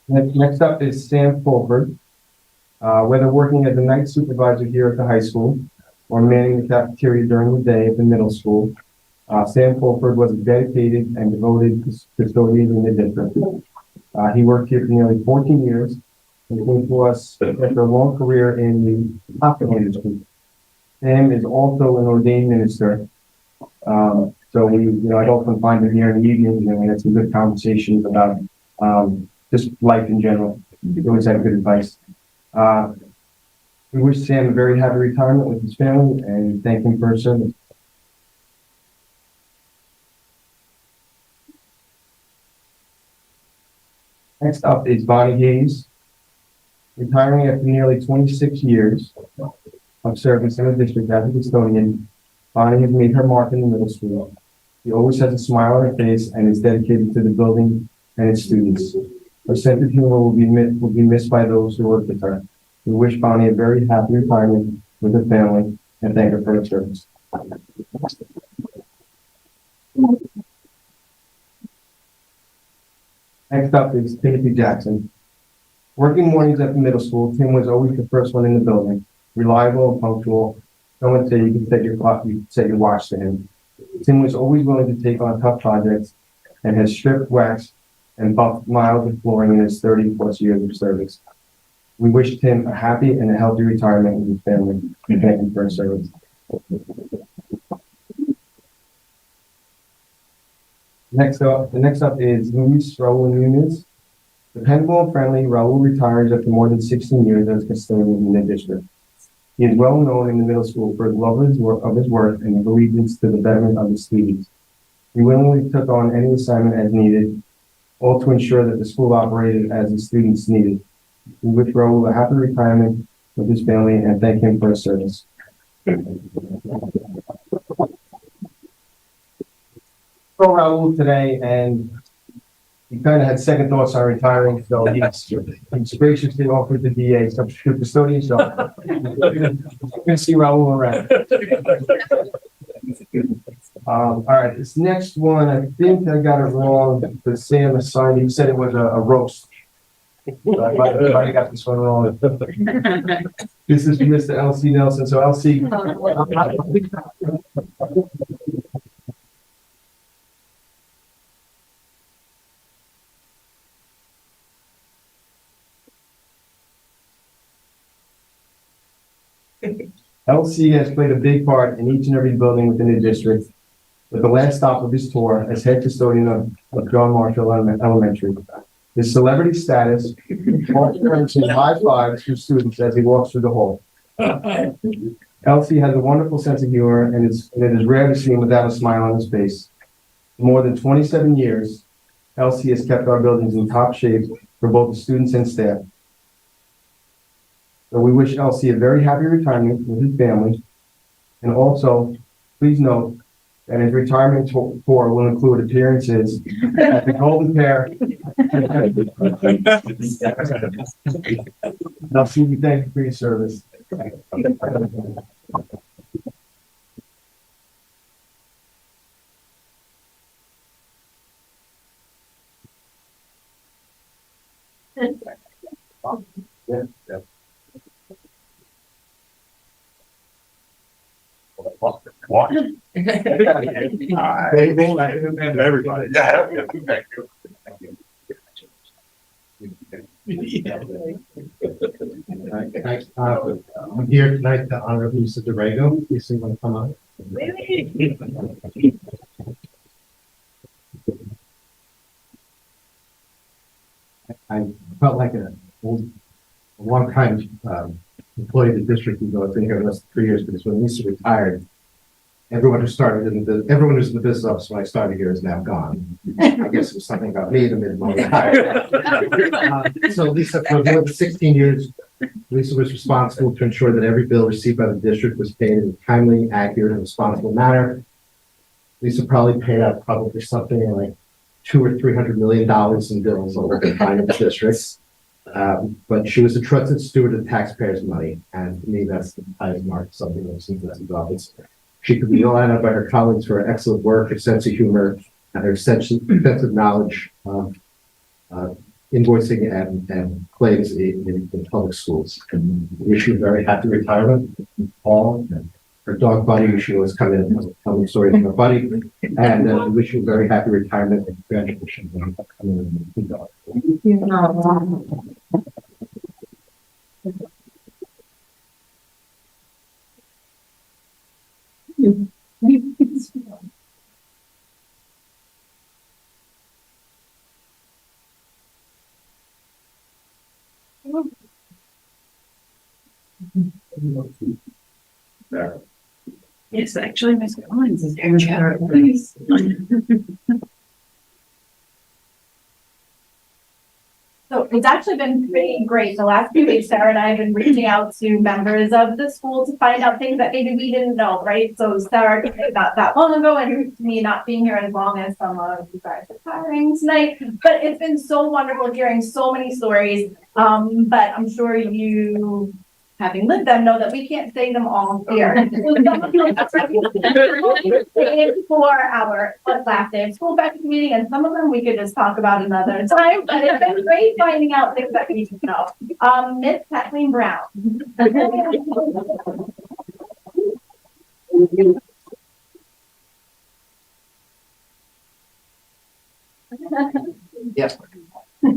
S10: Next up is Sam Fulford. Whether working as a night supervisor here at the high school or manning the cafeteria during the day at the middle school, Sam Fulford was a dedicated and devoted custodian in the district. He worked here for nearly 14 years and came to us after a long career in the hospital industry. Sam is also an ordained minister. So I'd often find him here in the evenings, and we had some good conversations about just life in general. He always had good advice. We wish Sam a very happy retirement with his family and thank him for his service. Next up is Bonnie Hayes, retiring after nearly 26 years of service in the district as a custodian. Bonnie has made her mark in the middle school. She always has a smile on her face and is dedicated to the building and its students. Her sense of humor will be missed by those who work with her. We wish Bonnie a very happy retirement with her family and thank her for her service. Next up is Timothy Jackson. Working mornings at the middle school, Tim was always the first one in the building, reliable and punctual. No one said you could set your clock, you set your watch to him. Tim was always willing to take on tough projects and has stripped, waxed, and buffed miles of flooring in his 30+ years of service. We wish Tim a happy and a healthy retirement with his family and thank him for his service. Next up is Luis Raul Nunez. Dependable and friendly, Raul retires after more than 16 years as custodian in the district. He is well known in the middle school for his love of his work and his allegiance to the betterment of his students. He willingly took on any assignment as needed, all to ensure that the school operated as the students needed. We wish Raul a happy retirement with his family and thank him for his service. Saw Raul today and he kind of had second thoughts on retiring, so he's graciously offered the DA substitute custodian, so you're gonna see Raul around. All right, this next one, I think I got it wrong, but Sam assigned, he said it was a roast. I might have got this one wrong. This is from Mr. LC Nelson, so LC. LC has played a big part in each and every building within the district, with the last stop of his tour as head custodian of John Marshall Elementary. His celebrity status often earns him high fives from students as he walks through the hall. LC has a wonderful sense of humor and it is rare to see him without a smile on his face. For more than 27 years, LC has kept our buildings in top shape for both the students and staff. So we wish LC a very happy retirement with his family. And also, please note that his retirement tour will include appearances at the Golden Pear. LC, we thank you for your service. Yeah.
S1: Everybody.
S4: I'm here tonight to honor Lisa DeRego. Lisa, you want to come on? I felt like a long-time employee of the district, even though I've been here less than 3 years, because when Lisa retired, everyone who's in the business office when I started here is now gone. I guess it was something about me that made them all retire. So Lisa, for more than 16 years, Lisa was responsible to ensure that every bill received by the district was paid in a timely, accurate, and responsible manner. Lisa probably paid out something like $200 or $300 million in bills over the time of the district. But she was a trusted steward of taxpayers' money, and to me, that's the highest mark of something that's in this office. She could be relied on by her colleagues for her excellent work, her sense of humor, and her extensive knowledge of invoicing and claims in public schools. And we wish you a very happy retirement, Paul. And her dog Buddy, who she always come in and tell me stories about Buddy. And we wish you a very happy retirement and congratulations on coming in.
S8: Yes, actually, Mr. Collins is here. Chatter, please.
S3: So it's actually been pretty great. The last few weeks, Sarah and I have been reaching out to members of the school to find out things that maybe we didn't know, right? So Sarah came not that long ago, and me not being here as long as some of you guys are retiring tonight. But it's been so wonderful hearing so many stories. But I'm sure you, having lived them, know that we can't say them all here. For our last day of school back meeting, and some of them we could just talk about another time, but it's been great finding out things that we need to know. Miss Kathleen Brown.
S4: Yes.
S3: She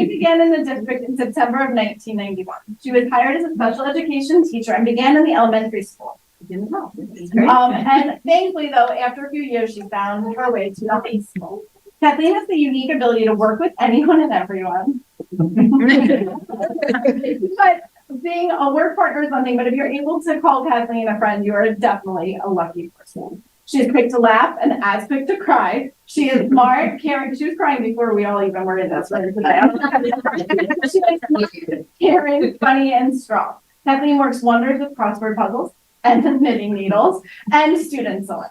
S3: began in the district in September of 1991. She was hired as a special education teacher and began in the elementary school. I didn't know. And thankfully, though, after a few years, she found her way to the high school. Kathleen has the unique ability to work with anyone and everyone. But being a work partner is one thing, but if you're able to call Kathleen a friend, you are definitely a lucky person. She is quick to laugh and as quick to cry. She is smart, caring. She was crying before we all even were in this room today. She is caring, funny, and strong. Kathleen works wonders with crossword puzzles and knitting needles and student sewing.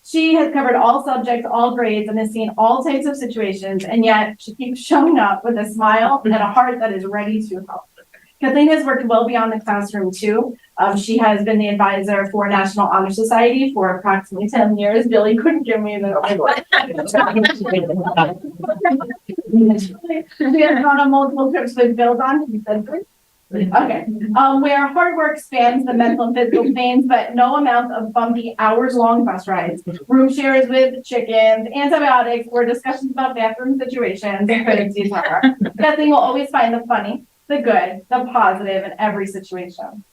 S3: She has covered all subjects, all grades, and has seen all types of situations, and yet she keeps showing up with a smile and a heart that is ready to help. Kathleen has worked well beyond the classroom too. She has been the advisor for National Honor Society for approximately 10 years. Billy couldn't give me the. She has gone on multiple trips with Bill on. He said, good. Okay, where hard work spans the mental and physical pains, but no amount of bumpy hours-long bus rides, room shares with chickens, antibiotics, or discussions about bathroom situations couldn't teach her. Kathleen will always find the funny, the good, the positive in every situation.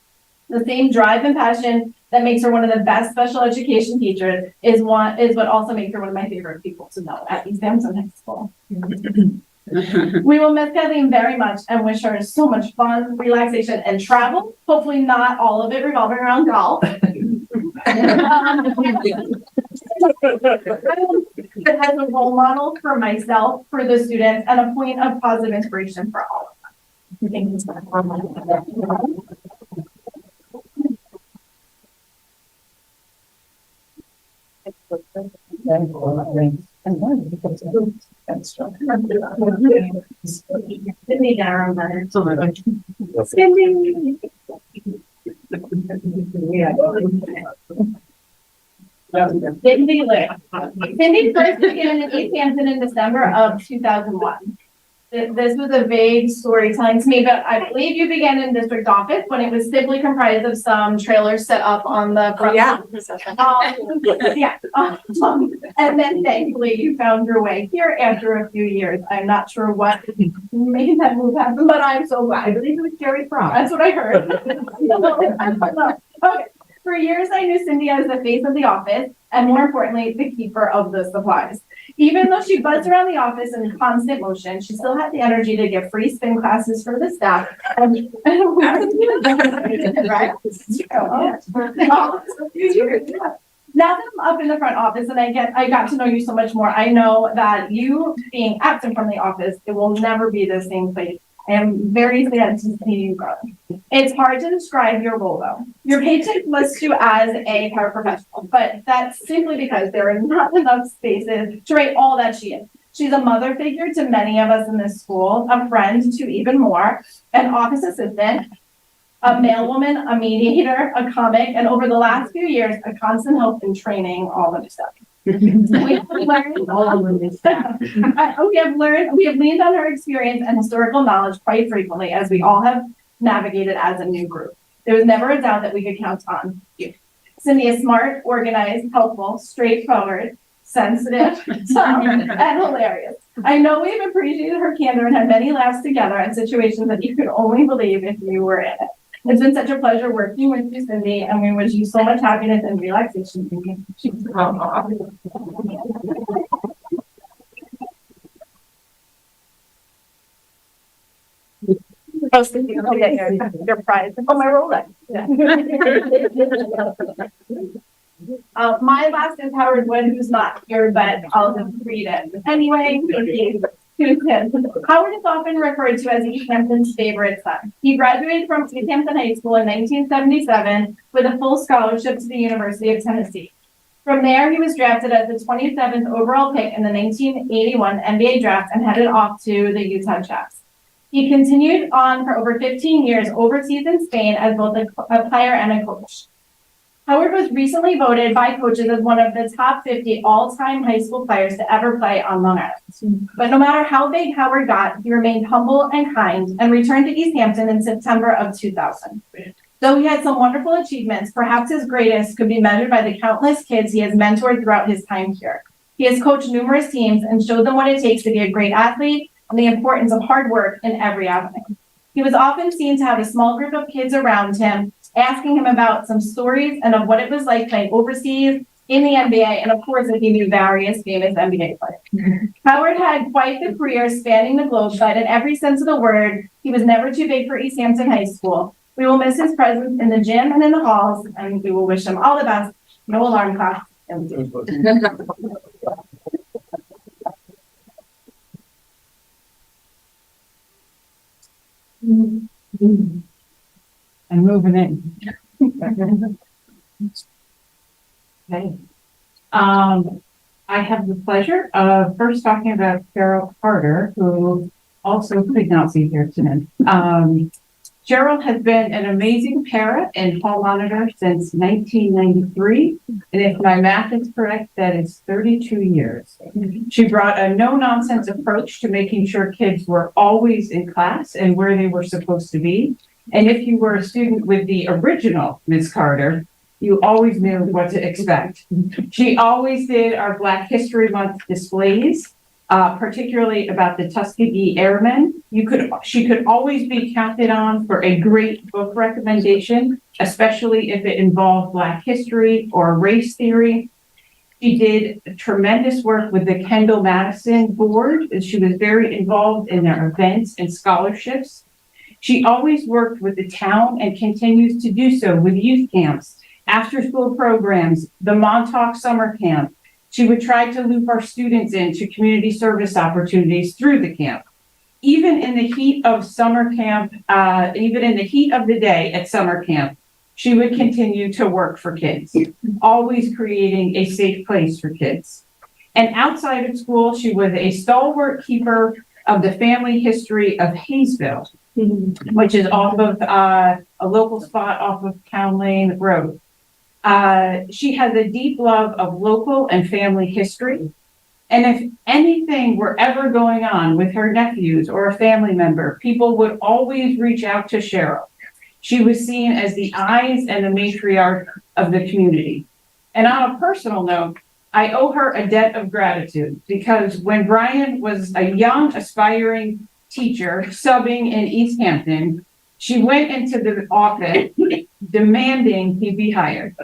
S3: The same drive and passion that makes her one of the best special education teachers is what also makes her one of my favorite people to know at East Hampton High School. We will miss Kathleen very much and wish her so much fun, relaxation, and travel. Hopefully not all of it revolving around golf. As a role model for myself, for the students, and a point of positive inspiration for all of us. Thank you. Cindy Darren, Cindy. Cindy Lee. Cindy first began in East Hampton in December of 2001. This was a vague storytelling to me, but I believe you began in district office when it was simply comprised of some trailers set up on the front. And then thankfully you found your way here after a few years. I'm not sure what made that move happen, but I'm so glad. I believe it was Jerry Frost. That's what I heard. Okay. For years, I knew Cindy as the face of the office, and more importantly, the keeper of the supplies. Even though she buzzed around the office in constant motion, she still had the energy to give free spin classes for the staff. Now that I'm up in the front office and I got to know you so much more, I know that you being absent from the office, it will never be the same place. I am very sad to see you go. It's hard to describe your role though. Your paycheck lists you as a paraprofessional, but that's simply because there are not enough spaces to write all that she is. She's a mother figure to many of us in this school, a friend to even more, an office assistant, a mailwoman, a mediator, a comic, and over the last few years, a constant help in training all of stuff. We have leaned on her experience and historical knowledge quite frequently as we all have navigated as a new group. There was never a doubt that we could count on you. Cindy is smart, organized, helpful, straightforward, sensitive, and hilarious. I know we've appreciated her candor and had many laughs together in situations that you could only believe if you were in it. It's been such a pleasure working with you, Cindy, and we wish you so much happiness and relaxation. I was thinking, oh yeah, your prize. Oh, my Rolex. Yeah. My last is Howard Wood, who's not here, but I'll just read it. Anyway, Howard is often referred to as East Hampton's favorite son. He graduated from East Hampton High School in 1977 with a full scholarship to the University of Tennessee. From there, he was drafted as the 27th overall pick in the 1981 NBA draft and headed off to the Utah Jazz. He continued on for over 15 years overseas in Spain as both a player and a coach. Howard was recently voted by coaches as one of the top 50 all-time high school players to ever play on Long Island. But no matter how big Howard got, he remained humble and kind and returned to East Hampton in September of 2000. Though he had some wonderful achievements, perhaps his greatest could be measured by the countless kids he has mentored throughout his time here. He has coached numerous teams and showed them what it takes to be a great athlete and the importance of hard work in every avenue. He was often seen to have a small group of kids around him, asking him about some stories and of what it was like playing overseas in the NBA, and of course, if he knew various famous NBA players. Howard had quite the career spanning the globe, but in every sense of the word, he was never too big for East Hampton High School. We will miss his presence in the gym and in the halls, and we will wish him all the best. No alarm clock.
S8: I'm moving in. Okay. I have the pleasure of first talking about Cheryl Carter, who also could not be here tonight. Cheryl has been an amazing para and hall monitor since 1993. And if my math is correct, that is 32 years. She brought a no-nonsense approach to making sure kids were always in class and where they were supposed to be. And if you were a student with the original Ms. Carter, you always knew what to expect. She always did our Black History Month displays, particularly about the Tuskegee Airmen. She could always be counted on for a great book recommendation, especially if it involved Black history or race theory. She did tremendous work with the Kendall Madison board. She was very involved in their events and scholarships. She always worked with the town and continues to do so with youth camps, after-school programs, the Montauk Summer Camp. She would try to loop our students into community service opportunities through the camp. Even in the heat of summer camp, even in the heat of the day at summer camp, she would continue to work for kids, always creating a safe place for kids. And outside of school, she was a stalwart keeper of the family history of Hayesville, which is off of a local spot off of Town Lane Road. She has a deep love of local and family history. And if anything were ever going on with her nephews or a family member, people would always reach out to Cheryl. She was seen as the eyes and the matriarch of the community. And on a personal note, I owe her a debt of gratitude because when Brian was a young, aspiring teacher subbing in East Hampton, she went into the office demanding he be hired.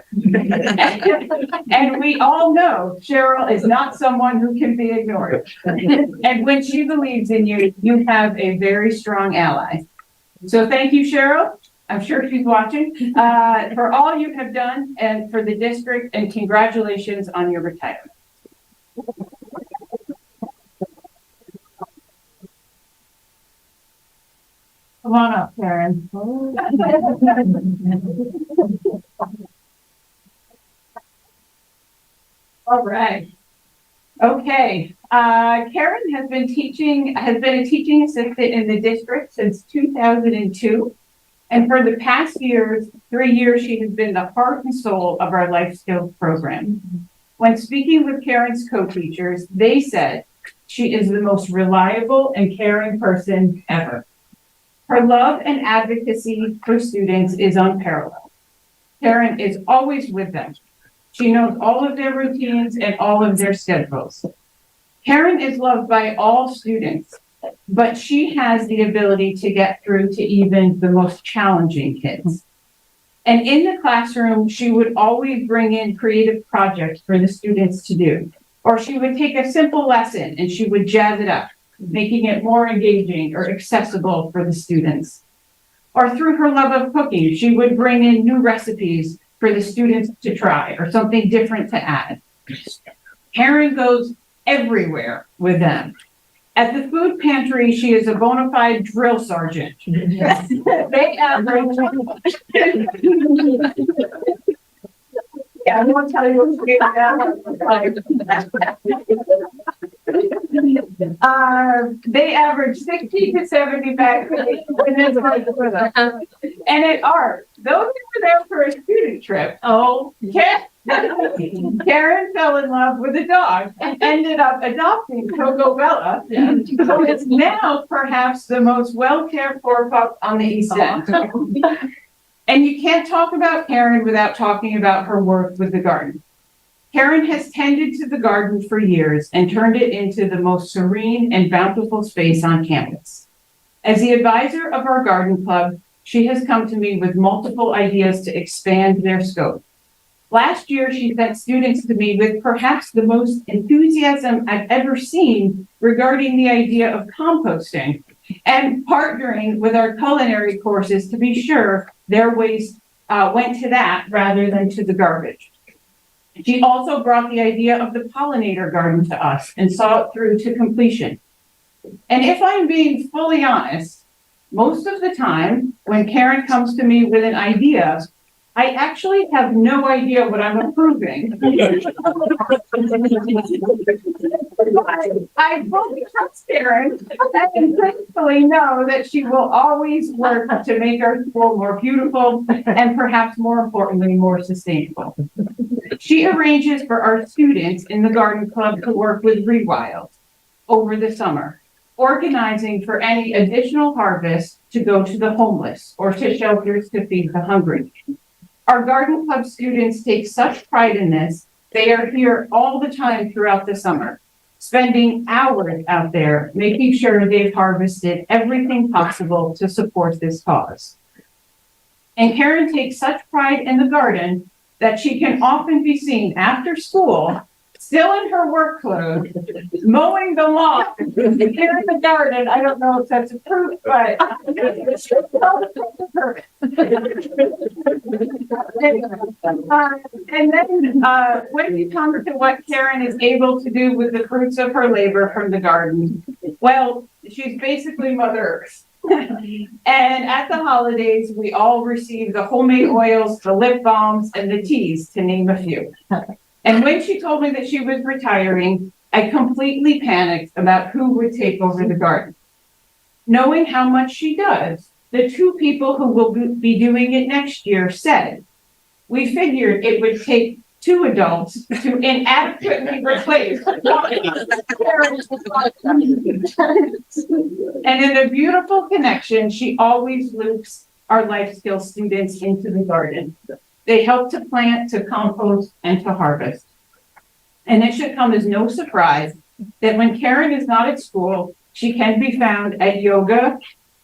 S8: And we all know Cheryl is not someone who can be ignored. And when she believes in you, you have a very strong ally. So thank you, Cheryl. I'm sure she's watching, for all you have done and for the district, and congratulations on your retirement. Come on up, Karen. All right. Okay. Karen has been a teaching assistant in the district since 2002. And for the past 3 years, she has been the heart and soul of our life skills program. When speaking with Karen's co-teachers, they said she is the most reliable and caring person ever. Her love and advocacy for students is unparalleled. Karen is always with them. She knows all of their routines and all of their schedules. Karen is loved by all students, but she has the ability to get through to even the most challenging kids. And in the classroom, she would always bring in creative projects for the students to do. Or she would take a simple lesson and she would jazz it up, making it more engaging or accessible for the students. Or through her love of cooking, she would bring in new recipes for the students to try or something different to add. Karen goes everywhere with them. At the food pantry, she is a bona fide drill sergeant. They average. Yeah, I won't tell you what she they average 60 to 70 bags a week. And at art, those who were there for a student trip, Karen fell in love with a dog and ended up adopting Coco Bella, who is now perhaps the most well cared for pup on the East End. And you can't talk about Karen without talking about her work with the garden. Karen has tended to the garden for years and turned it into the most serene and bountiful space on campus. As the advisor of our garden club, she has come to me with multiple ideas to expand their scope. Last year, she sent students to me with perhaps the most enthusiasm I've ever seen regarding the idea of composting and partnering with our culinary courses to be sure their waste went to that rather than to the garbage. She also brought the idea of the pollinator garden to us and saw it through to completion. And if I'm being fully honest, most of the time when Karen comes to me with an idea, I actually have no idea what I'm approving. I fully trust Karen and thankfully know that she will always work to make our school more beautiful and perhaps more importantly, more sustainable. She arranges for our students in the garden club to work with Rewild over the summer, organizing for any additional harvest to go to the homeless or to shelters to feed the hungry. Our garden club students take such pride in this. They are here all the time throughout the summer, spending hours out there, making sure they've harvested everything possible to support this cause. And Karen takes such pride in the garden that she can often be seen after school, still in her work clothes, mowing the lawn, here in the garden. I don't know if that's approved, but and then when it comes to what Karen is able to do with the fruits of her labor from the garden, well, she's basically Mother Earth. And at the holidays, we all receive the homemade oils, the lip balms, and the teas, to name a few. And when she told me that she was retiring, I completely panicked about who would take over the garden. Knowing how much she does, the two people who will be doing it next year said, we figured it would take 2 adults to inadequately replace one. And in a beautiful connection, she always loops our life skills students into the garden. They help to plant, to compost, and to harvest. And it should come as no surprise that when Karen is not at school, she can be found at yoga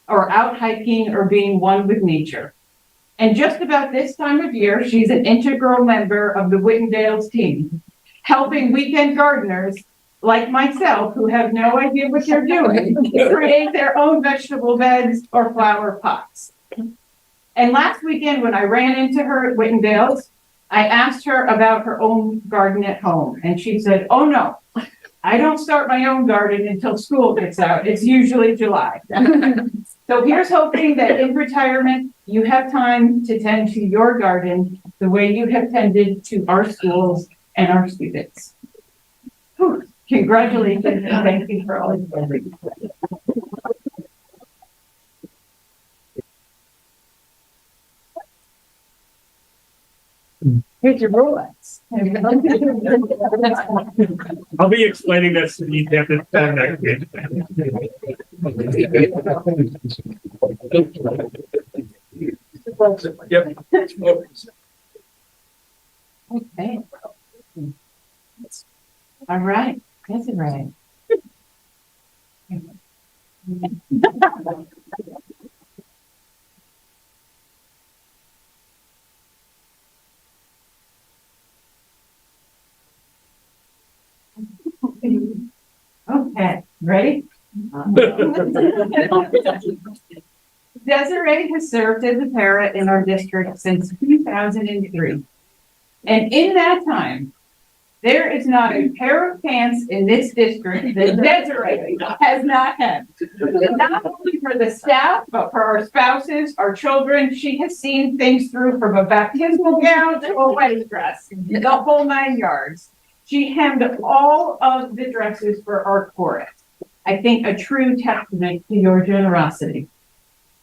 S8: or out hiking or being one with nature. And just about this time of year, she's an integral member of the Whitendales team, helping weekend gardeners like myself, who have no idea what they're doing, create their own vegetable beds or flower pots. And last weekend, when I ran into her at Whitendales, I asked her about her own garden at home. And she said, oh no, I don't start my own garden until school gets out. It's usually July. So here's hoping that in retirement, you have time to tend to your garden the way you have tended to our schools and our students. Whew. Congratulations and thank you for all you've done. Here's your Rolex.
S11: I'll be explaining this to you at this time next week. Yep.
S8: Okay. All right. That's it, right. Okay, ready? Desiree has served as a para in our district since 2003. And in that time, there is not a pair of pants in this district that Desiree has not had. Not only for the staff, but for our spouses, our children. She has seen things through from a baptismal gown to a wedding dress, the whole 9 yards. She hemmed all of the dresses for our chorus. I think a true testament to your generosity.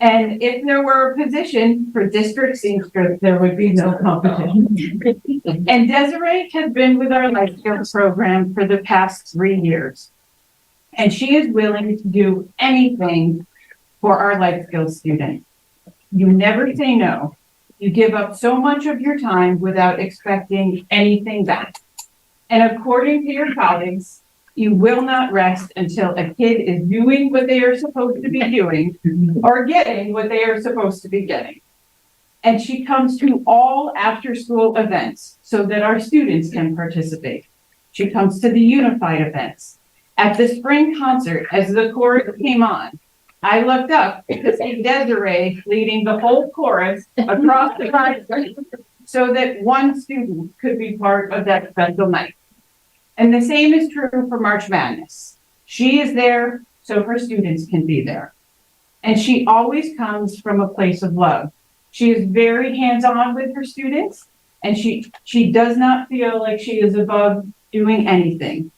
S8: And if there were a position for district seamstress, there would be no competition. And Desiree has been with our life skills program for the past 3 years. And she is willing to do anything for our life skills students. You never say no. You give up so much of your time without expecting anything back. And according to your colleagues, you will not rest until a kid is doing what they are supposed to be doing or getting what they are supposed to be getting. And she comes to all after-school events so that our students can participate. She comes to the unified events. At the spring concert, as the chorus came on, I looked up to see Desiree leading the whole chorus across the driveway. so that one student could be part of that special night. And the same is true for March Madness. She is there so her students can be there. And she always comes from a place of love. She is very hands-on with her students, and she does not feel like she is above doing anything.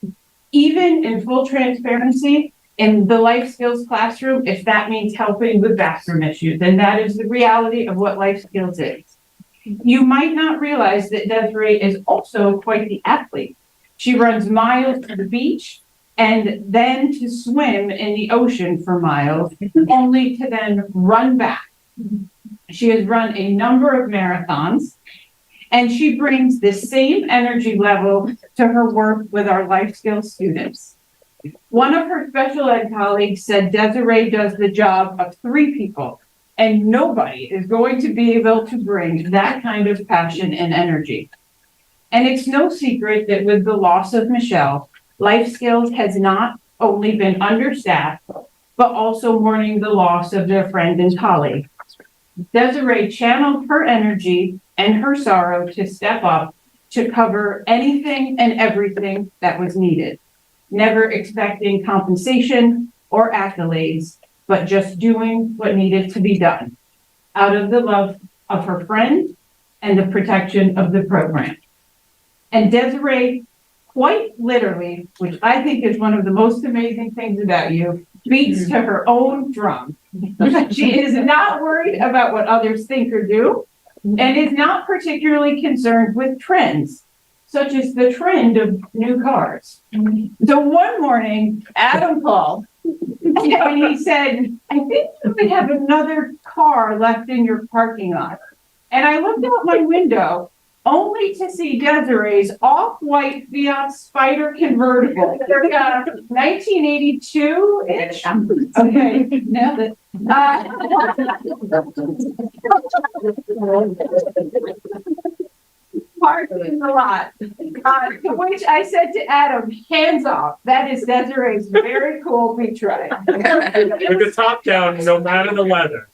S8: Even in full transparency, in the life skills classroom, if that means helping with bathroom issues, then that is the reality of what life skills is. You might not realize that Desiree is also quite the athlete. She runs miles to the beach and then to swim in the ocean for miles, only to then run back. She has run a number of marathons, and she brings the same energy level to her work with our life skills students. One of her special ed colleagues said Desiree does the job of 3 people, and nobody is going to be able to bring that kind of passion and energy. And it's no secret that with the loss of Michelle, life skills has not only been understaffed, but also mourning the loss of their friend and colleague. Desiree channeled her energy and her sorrow to step up to cover anything and everything that was needed, never expecting compensation or accolades, but just doing what needed to be done out of the love of her friend and the protection of the program. And Desiree, quite literally, which I think is one of the most amazing things about you, beats to her own drum. She is not worried about what others think or do, and is not particularly concerned with trends, such as the trend of new cars. So one morning, Adam called and he said, I think you might have another car left in your parking lot. And I looked out my window only to see Desiree's off-white Fiat Spider convertible. 1982-ish. Okay, nailed it. Parked in the lot. To which I said to Adam, hands off. That is Desiree's very cool beach ride.
S11: With the top down, no matter the weather.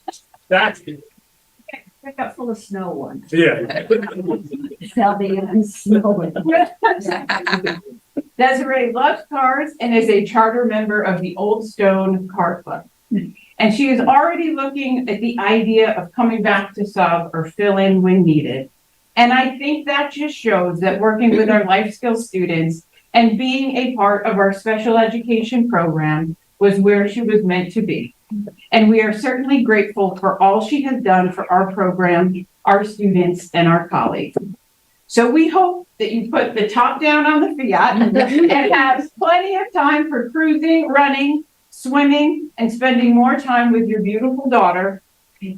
S11: That's,
S9: Pick up full of snow one.
S11: yeah.
S9: They'll be snowing.
S8: Desiree loves cars and is a charter member of the Old Stone Car Club. And she is already looking at the idea of coming back to sub or fill in when needed. And I think that just shows that working with our life skills students and being a part of our special education program was where she was meant to be. And we are certainly grateful for all she has done for our program, our students, and our colleagues. So we hope that you put the top down on the Fiat and have plenty of time for cruising, running, swimming, and spending more time with your beautiful daughter,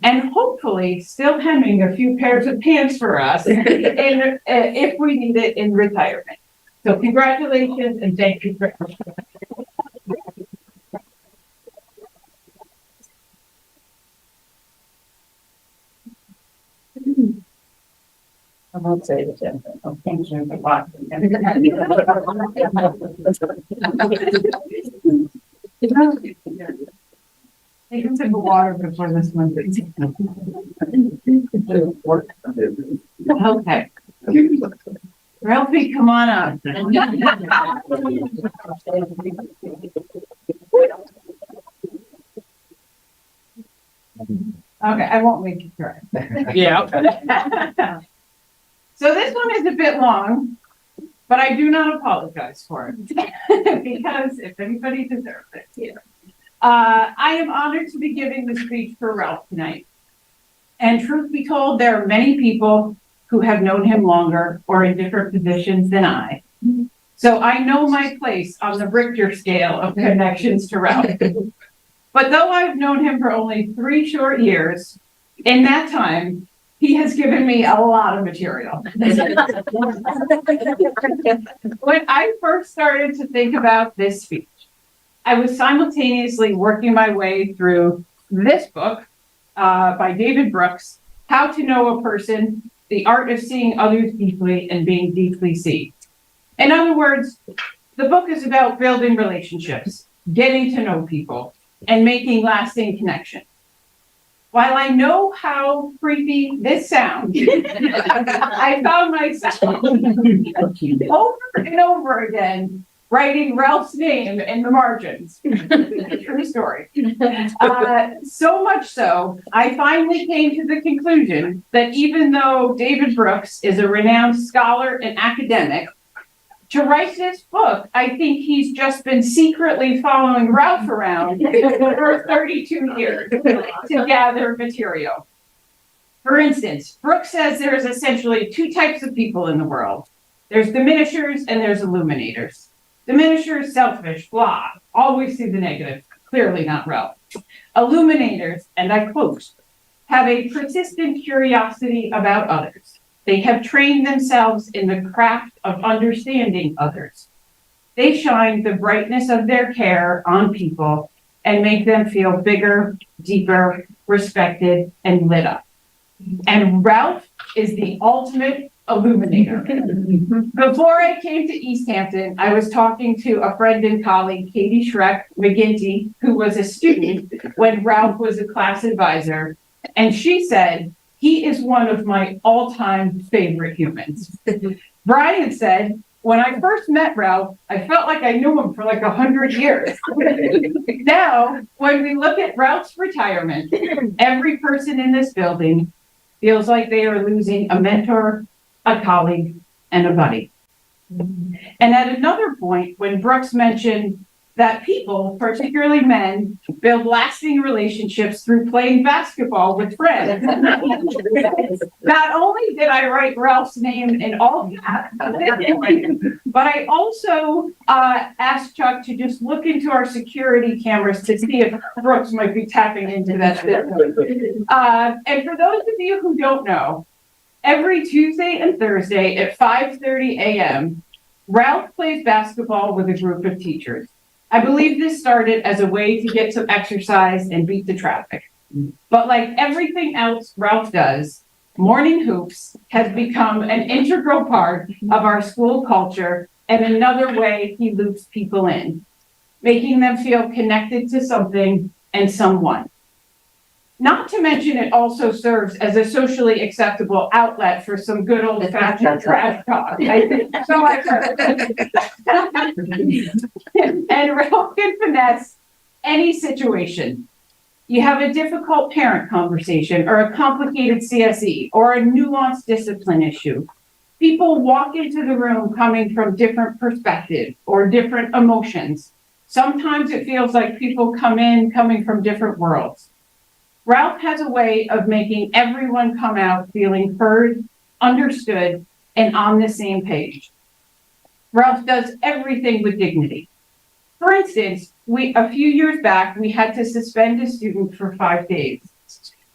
S8: and hopefully still hemming a few pairs of pants for us if we need it in retirement. So congratulations and thank you for
S9: I won't say the gender. Oh, thank you for watching.
S8: Take a sip of water before this one. Okay. Ralphie, come on up. Okay, I won't make you cry.
S11: Yeah.
S8: So this one is a bit long, but I do not apologize for it because if anybody deserves it, here. I am honored to be giving the speech for Ralph tonight. And truth be told, there are many people who have known him longer or in different positions than I. So I know my place on the Richter scale of connections to Ralph. But though I've known him for only 3 short years, in that time, he has given me a lot of material. When I first started to think about this speech, I was simultaneously working my way through this book by David Brooks, How to Know a Person, The Art of Seeing Others Deeply and Being Deeply Seen. In other words, the book is about building relationships, getting to know people, and making lasting connections. While I know how creepy this sounds, I found myself over and over again writing Ralph's name in the margins. True story. So much so, I finally came to the conclusion that even though David Brooks is a renowned scholar and academic, to write this book, I think he's just been secretly following Ralph around for 32 years to gather material. For instance, Brooks says there's essentially two types of people in the world. There's diminishers and there's illuminators. Diminishers, selfish, blah, always see the negative, clearly not Ralph. Illuminators, and I quote, have a persistent curiosity about others. They have trained themselves in the craft of understanding others. They shine the brightness of their care on people and make them feel bigger, deeper, respected, and lit up. And Ralph is the ultimate illuminator. Before I came to East Hampton, I was talking to a friend and colleague, Katie Schreck McGinty, who was a student when Ralph was a class advisor. And she said, he is one of my all-time favorite humans. Brian said, when I first met Ralph, I felt like I knew him for like 100 years. Now, when we look at Ralph's retirement, every person in this building feels like they are losing a mentor, a colleague, and a buddy. And at another point, when Brooks mentioned that people, particularly men, build lasting relationships through playing basketball with friends. Not only did I write Ralph's name in all caps, but I also asked Chuck to just look into our security cameras to see if Brooks might be tapping into that system. And for those of you who don't know, every Tuesday and Thursday at 5:30 a.m., Ralph plays basketball with a group of teachers. I believe this started as a way to get some exercise and beat the traffic. But like everything else Ralph does, Morning Hoops has become an integral part of our school culture and another way he loops people in, making them feel connected to something and someone. Not to mention it also serves as a socially acceptable outlet for some good old-fashioned trash talk. So I've heard. And Ralph can finesse any situation. You have a difficult parent conversation or a complicated CSE or a nuanced discipline issue. People walk into the room coming from different perspectives or different emotions. Sometimes it feels like people coming from different worlds. Ralph has a way of making everyone come out feeling heard, understood, and on the same page. Ralph does everything with dignity. For instance, a few years back, we had to suspend a student for 5 days,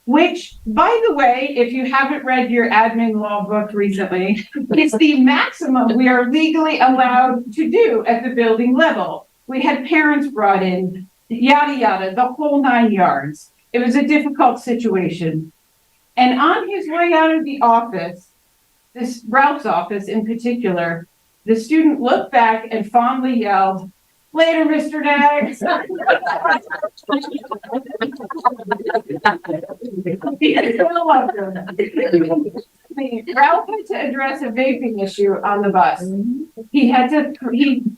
S8: which, by the way, if you haven't read your admin law book recently, is the maximum we are legally allowed to do at the building level. We had parents brought in, yada, yada, the whole 9 yards. It was a difficult situation. And on his way out of the office, this Ralph's office in particular, the student looked back and fondly yelled, "Later, Mr. Naggs." He still loved him. Ralph had to address a vaping issue on the bus.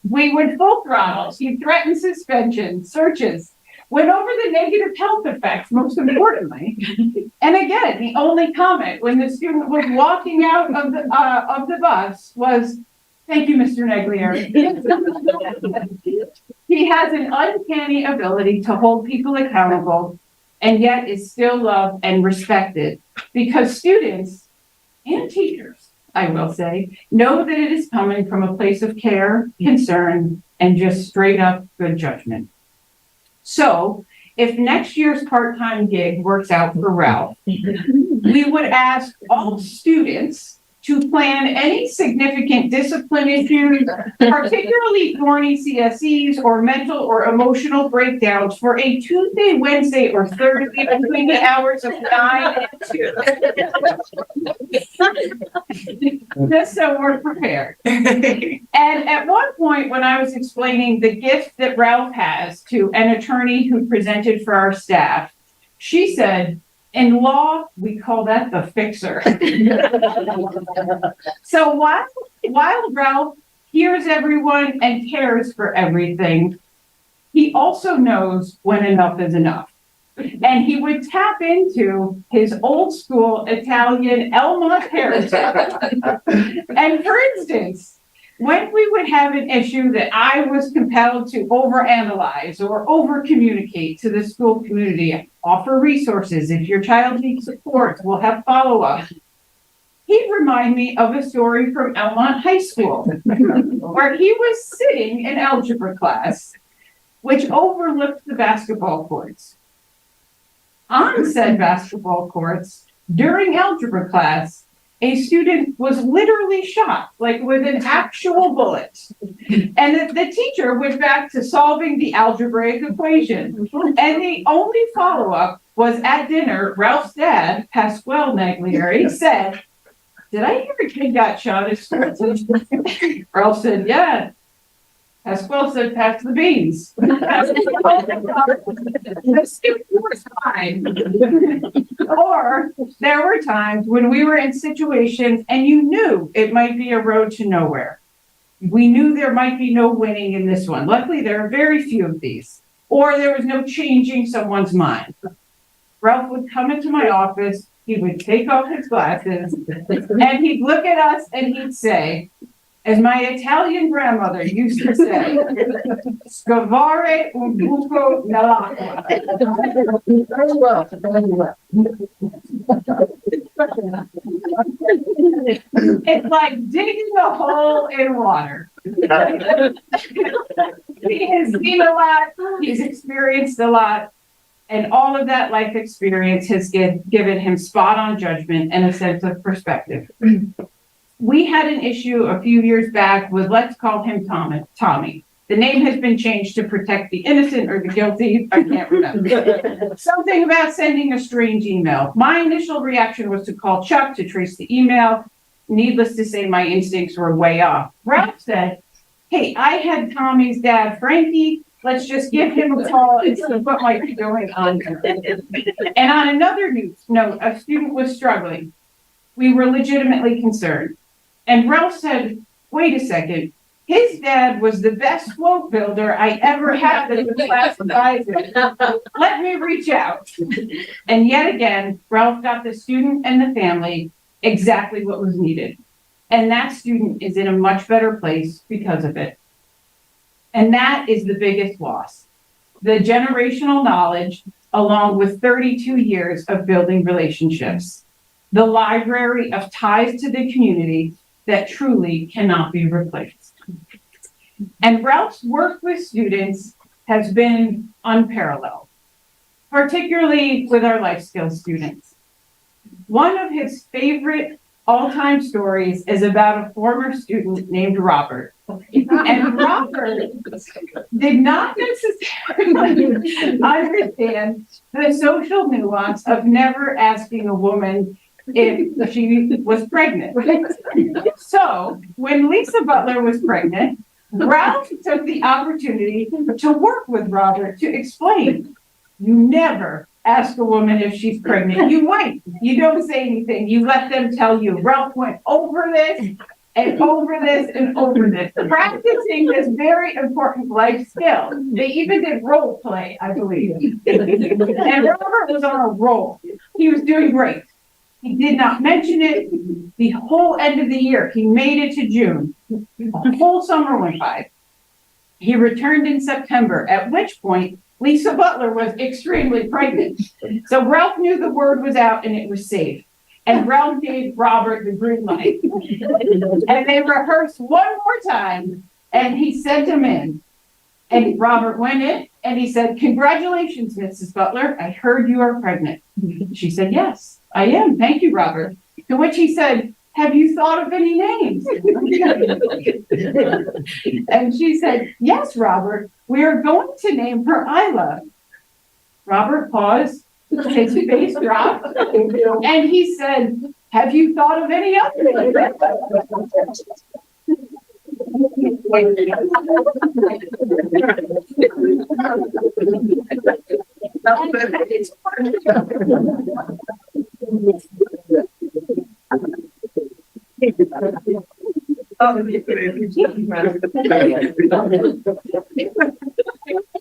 S8: We went full throttle. He threatened suspension, searches, went over the negative health effects, most importantly. And again, the only comment when the student was walking out of the bus was, "Thank you, Mr. Neglieri." He has an uncanny ability to hold people accountable and yet is still loved and respected because students and teachers, I will say, know that it is coming from a place of care, concern, and just straight up good judgment. So if next year's part-time gig works out for Ralph, we would ask all students to plan any significant discipline issues, particularly thorny CSEs or mental or emotional breakdowns for a Tuesday, Wednesday, or Thursday between the hours of 9 and 2. Just so we're prepared. And at one point when I was explaining the gift that Ralph has to an attorney who presented for our staff, she said, In law, we call that the fixer. So while Ralph hears everyone and cares for everything, he also knows when enough is enough. And he would tap into his old school Italian Elmont heritage. And for instance, when we would have an issue that I was compelled to overanalyze or over-communicate to the school community, offer resources, if your child needs support, we'll have follow-up. He'd remind me of a story from Elmont High School, where he was sitting in algebra class, which overlooked the basketball courts. On said basketball courts, during algebra class, a student was literally shot, like with an actual bullet. And the teacher went back to solving the algebraic equation. And the only follow-up was at dinner, Ralph's dad, Pasquale Naglieri, said, "Did I hear a kid got shot at school?" Ralph said, "Yeah." Pasquale said, "Pass the beans." The student was fine. Or there were times when we were in situations and you knew it might be a road to nowhere. We knew there might be no winning in this one. Luckily, there are very few of these. Or there was no changing someone's mind. Ralph would come into my office, he would take off his glasses, and he'd look at us and he'd say, as my Italian grandmother used to say, "Scavare un buco nell'acqua."
S9: Very well, very well.
S8: It's like digging a hole in water. He has seen a lot, he's experienced a lot, and all of that life experience has given him spot on judgment and a sense of perspective. We had an issue a few years back with, let's call him Tommy. The name has been changed to protect the innocent or the guilty. I can't remember. Something about sending a strange email. My initial reaction was to call Chuck to trace the email. Needless to say, my instincts were way off. Ralph said, "Hey, I had Tommy's dad, Frankie. Let's just give him a call and see what might be going on." And on another note, a student was struggling. We were legitimately concerned. And Ralph said, "Wait a second. His dad was the best float builder I ever had as a class advisor. Let me reach out." And yet again, Ralph got the student and the family exactly what was needed. And that student is in a much better place because of it. And that is the biggest loss. The generational knowledge, along with 32 years of building relationships. The library of ties to the community that truly cannot be replaced. And Ralph's work with students has been unparalleled, particularly with our life skills students. One of his favorite all-time stories is about a former student named Robert. And Robert did not necessarily understand the social nuance of never asking a woman if she was pregnant. So when Lisa Butler was pregnant, Ralph took the opportunity to work with Robert to explain, you never ask a woman if she's pregnant. You wait, you don't say anything, you let them tell you. Ralph went over this and over this and over this, practicing this very important life skill. They even did role play, I believe. And Robert was on a roll. He was doing great. He did not mention it the whole end of the year. He made it to June. The whole summer went by. He returned in September, at which point Lisa Butler was extremely pregnant. So Ralph knew the word was out and it was safe. And Ralph gave Robert the green light. And they rehearsed one more time and he sent him in. And Robert went in and he said, "Congratulations, Mrs. Butler. I heard you are pregnant." She said, "Yes, I am. Thank you, Robert." To which he said, "Have you thought of any names?" And she said, "Yes, Robert, we are going to name her Isla." Robert paused, his face dropped, and he said, "Have you thought of any other names?"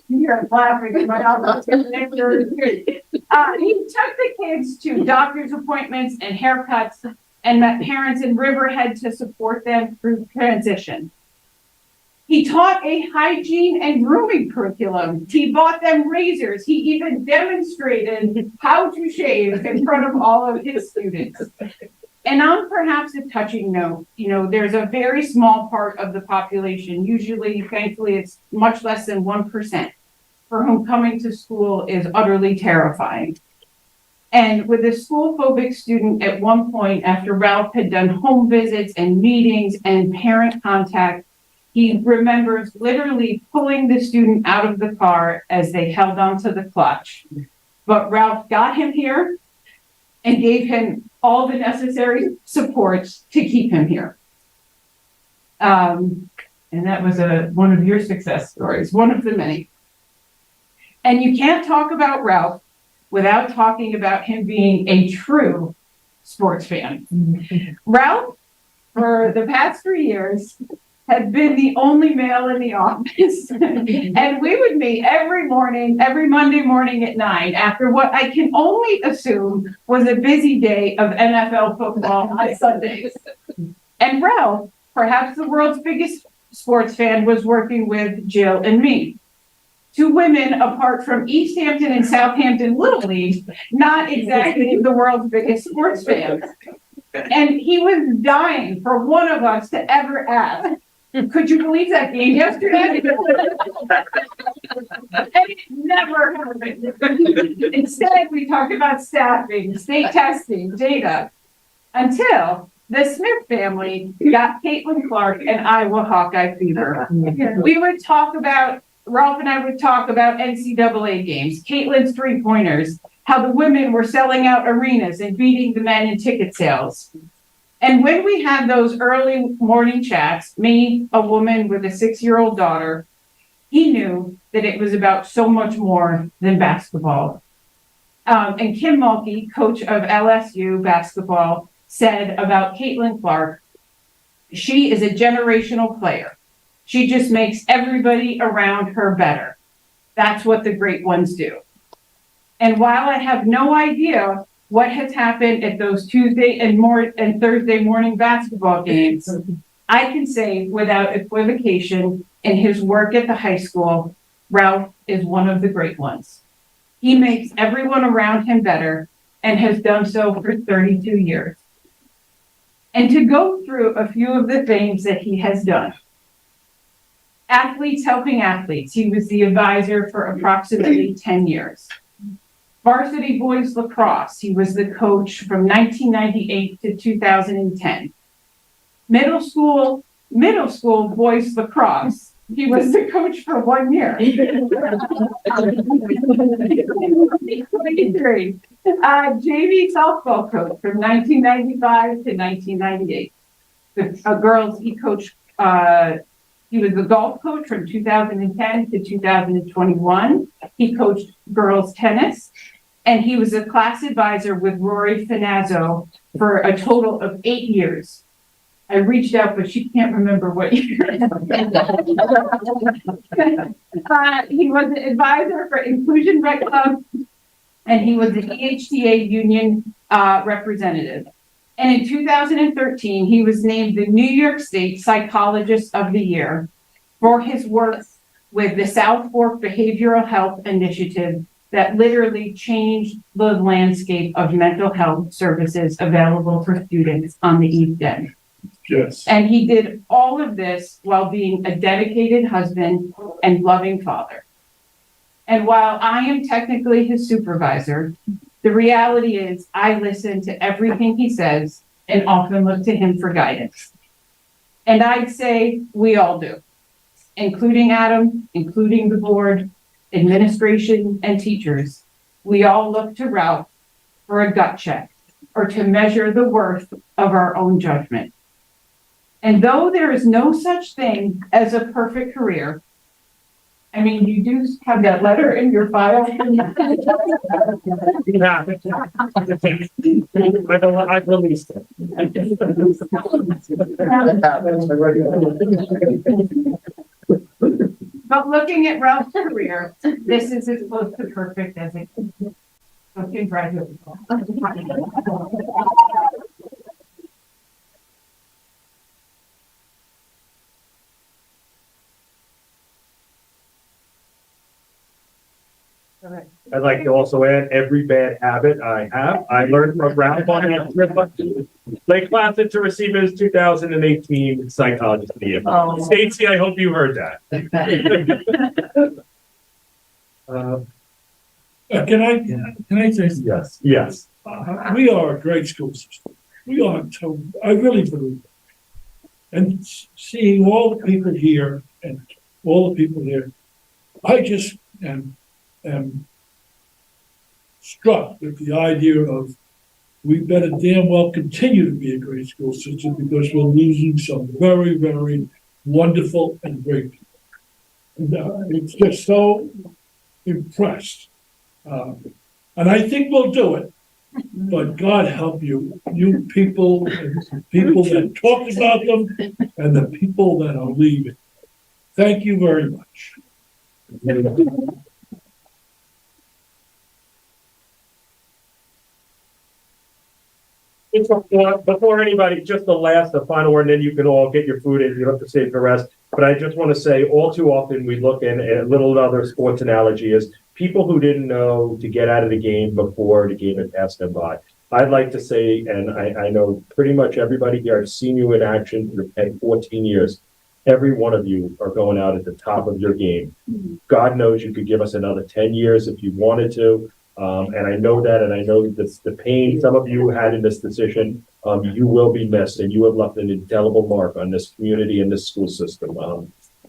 S8: You're laughing. My office. He took the kids to doctor's appointments and haircuts and met parents in Riverhead to support them through transition. He taught a hygiene and grooming curriculum. He bought them razors. He even demonstrated how to shave in front of all of his students. And on perhaps a touching note, there's a very small part of the population, usually, thankfully, it's much less than 1%, for whom coming to school is utterly terrifying. And with a school phobic student at one point, after Ralph had done home visits and meetings and parent contact, he remembers literally pulling the student out of the car as they held onto the clutch. But Ralph got him here and gave him all the necessary supports to keep him here. And that was one of your success stories, one of the many. And you can't talk about Ralph without talking about him being a true sports fan. Ralph, for the past 3 years, had been the only male in the office. And we would meet every Monday morning at 9 after what I can only assume was a busy day of NFL football on Sundays. And Ralph, perhaps the world's biggest sports fan, was working with Jill and me. 2 women apart from East Hampton and Southampton Little League, not exactly the world's biggest sports fans. And he was dying for one of us to ever ask, could you believe that game yesterday? And it never happened. Instead, we talked about staffing, state testing, data, until the Smith family got Caitlin Clark and Iowa Hawkeye fever. We would talk about, Ralph and I would talk about NCAA games, Caitlin's 3-pointers, how the women were selling out arenas and beating the men in ticket sales. And when we had those early morning chats, me, a woman with a 6-year-old daughter, he knew that it was about so much more than basketball. And Kim Mulkey, coach of LSU basketball, said about Caitlin Clark, she is a generational player. She just makes everybody around her better. That's what the great ones do. And while I have no idea what has happened at those Tuesday and Thursday morning basketball games, I can say without equivocation, in his work at the high school, Ralph is one of the great ones. He makes everyone around him better and has done so for 32 years. And to go through a few of the things that he has done. Athletes helping athletes. He was the advisor for approximately 10 years. Varsity boys lacrosse. He was the coach from 1998 to 2010. Middle school boys lacrosse. He was the coach for 1 year. JV softball coach from 1995 to 1998. The girls, he coached, he was the golf coach from 2010 to 2021. He coached girls tennis, and he was a class advisor with Rory Finazzo for a total of 8 years. I reached out, but she can't remember what year. He was an advisor for Inclusion Rec Club, and he was the EHTA union representative. And in 2013, he was named the New York State Psychologist of the Year for his work with the South Fork Behavioral Health Initiative that literally changed the landscape of mental health services available for students on the East End.
S5: Yes.
S8: And he did all of this while being a dedicated husband and loving father. And while I am technically his supervisor, the reality is I listen to everything he says and often look to him for guidance. And I'd say we all do, including Adam, including the board, administration, and teachers. We all look to Ralph for a gut check or to measure the worth of our own judgment. And though there is no such thing as a perfect career, I mean, you do have that letter in your file.
S11: Yeah. I've released it.
S8: But looking at Ralph's career, this is as close to perfect as it can be. So congratulations.
S11: I'd like to also add, every bad habit I have, I learned from Ralph on that trip. Lake Placid to receive his 2018 Psychologist of the Year. Stacy, I hope you heard that.
S5: Can I say,
S11: Yes, yes.
S5: we are a great school system. We are, I really believe. It. And seeing all the people here and all the people there, I just am struck with the idea of we better damn well continue to be a great school system because we're losing some very, very wonderful and great people. And it's just so impressed. And I think we'll do it. But God help you, you people, and the people that talked about them and the people that are leaving. Thank you very much.
S11: Before anybody, just the final word, and then you can all get your food and you don't have to save the rest. But I just want to say, all too often we look in a little other sports analogy is people who didn't know to get out of the game before the game had passed them by. I'd like to say, and I know pretty much everybody here, I've seen you in action for 10, 14 years. Every one of you are going out at the top of your game. God knows you could give us another 10 years if you wanted to. And I know that, and I know that the pain some of you had in this decision, you will be missed, and you have left an indelible mark on this community and this school system.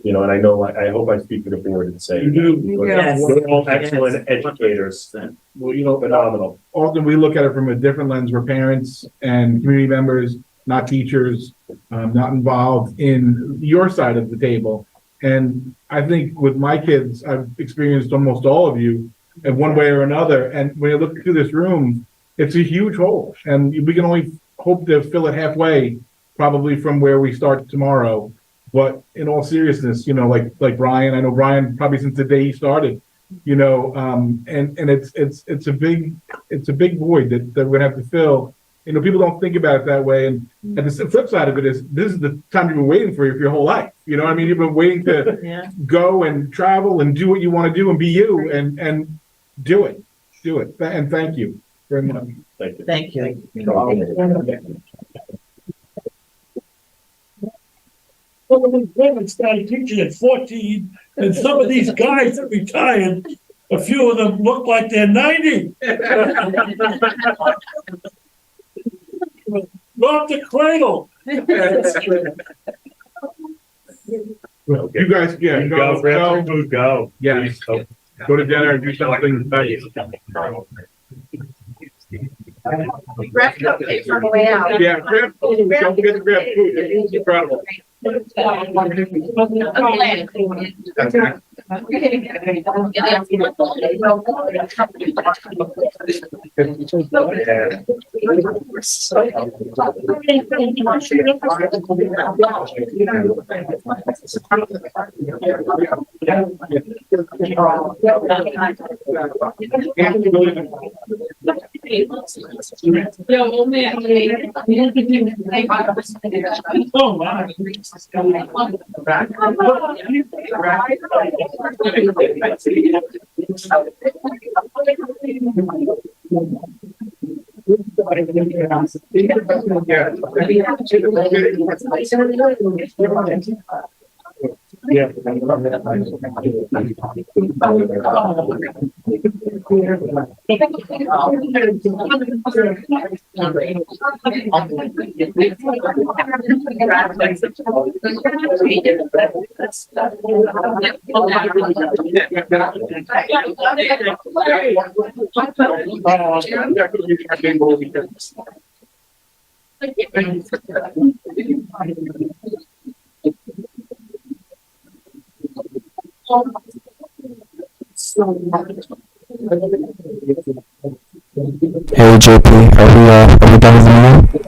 S11: You know, and I know, I hope I speak for the board and say,
S5: You do.
S11: we're all excellent educators.
S1: Well, you know,
S11: Phenomenal.
S1: often we look at it from a different lens. We're parents and community members, not teachers, not involved in your side of the table. And I think with my kids, I've experienced almost all of you in one way or another. And when you look through this room, it's a huge hole. And we can only hope to fill it halfway, probably from where we start tomorrow. But in all seriousness, you know, like Brian, I know Brian probably since the day he started, you know, and it's a big void that we're gonna have to fill. You know, people don't think about it that way. And the flip side of it is this is the time you've been waiting for your whole life. You know what I mean? You've been waiting to go and travel and do what you want to do and be you and do it. And thank you very much.
S11: Thank you.
S12: Thank you.
S5: Some of these women started teaching at 14, and some of these guys that retired, a few of them look like they're 90. Off the cradle.
S1: You guys, yeah,
S11: Go, grab some food, go.
S1: Yeah.
S11: Please, go.
S1: Go to dinner and do something nice.
S12: Grab cupcakes on the way out.
S1: Yeah, don't forget to grab food. It's incredible.
S5: Oh, my.
S11: Yeah.
S13: Hey JP, are we done with the meeting?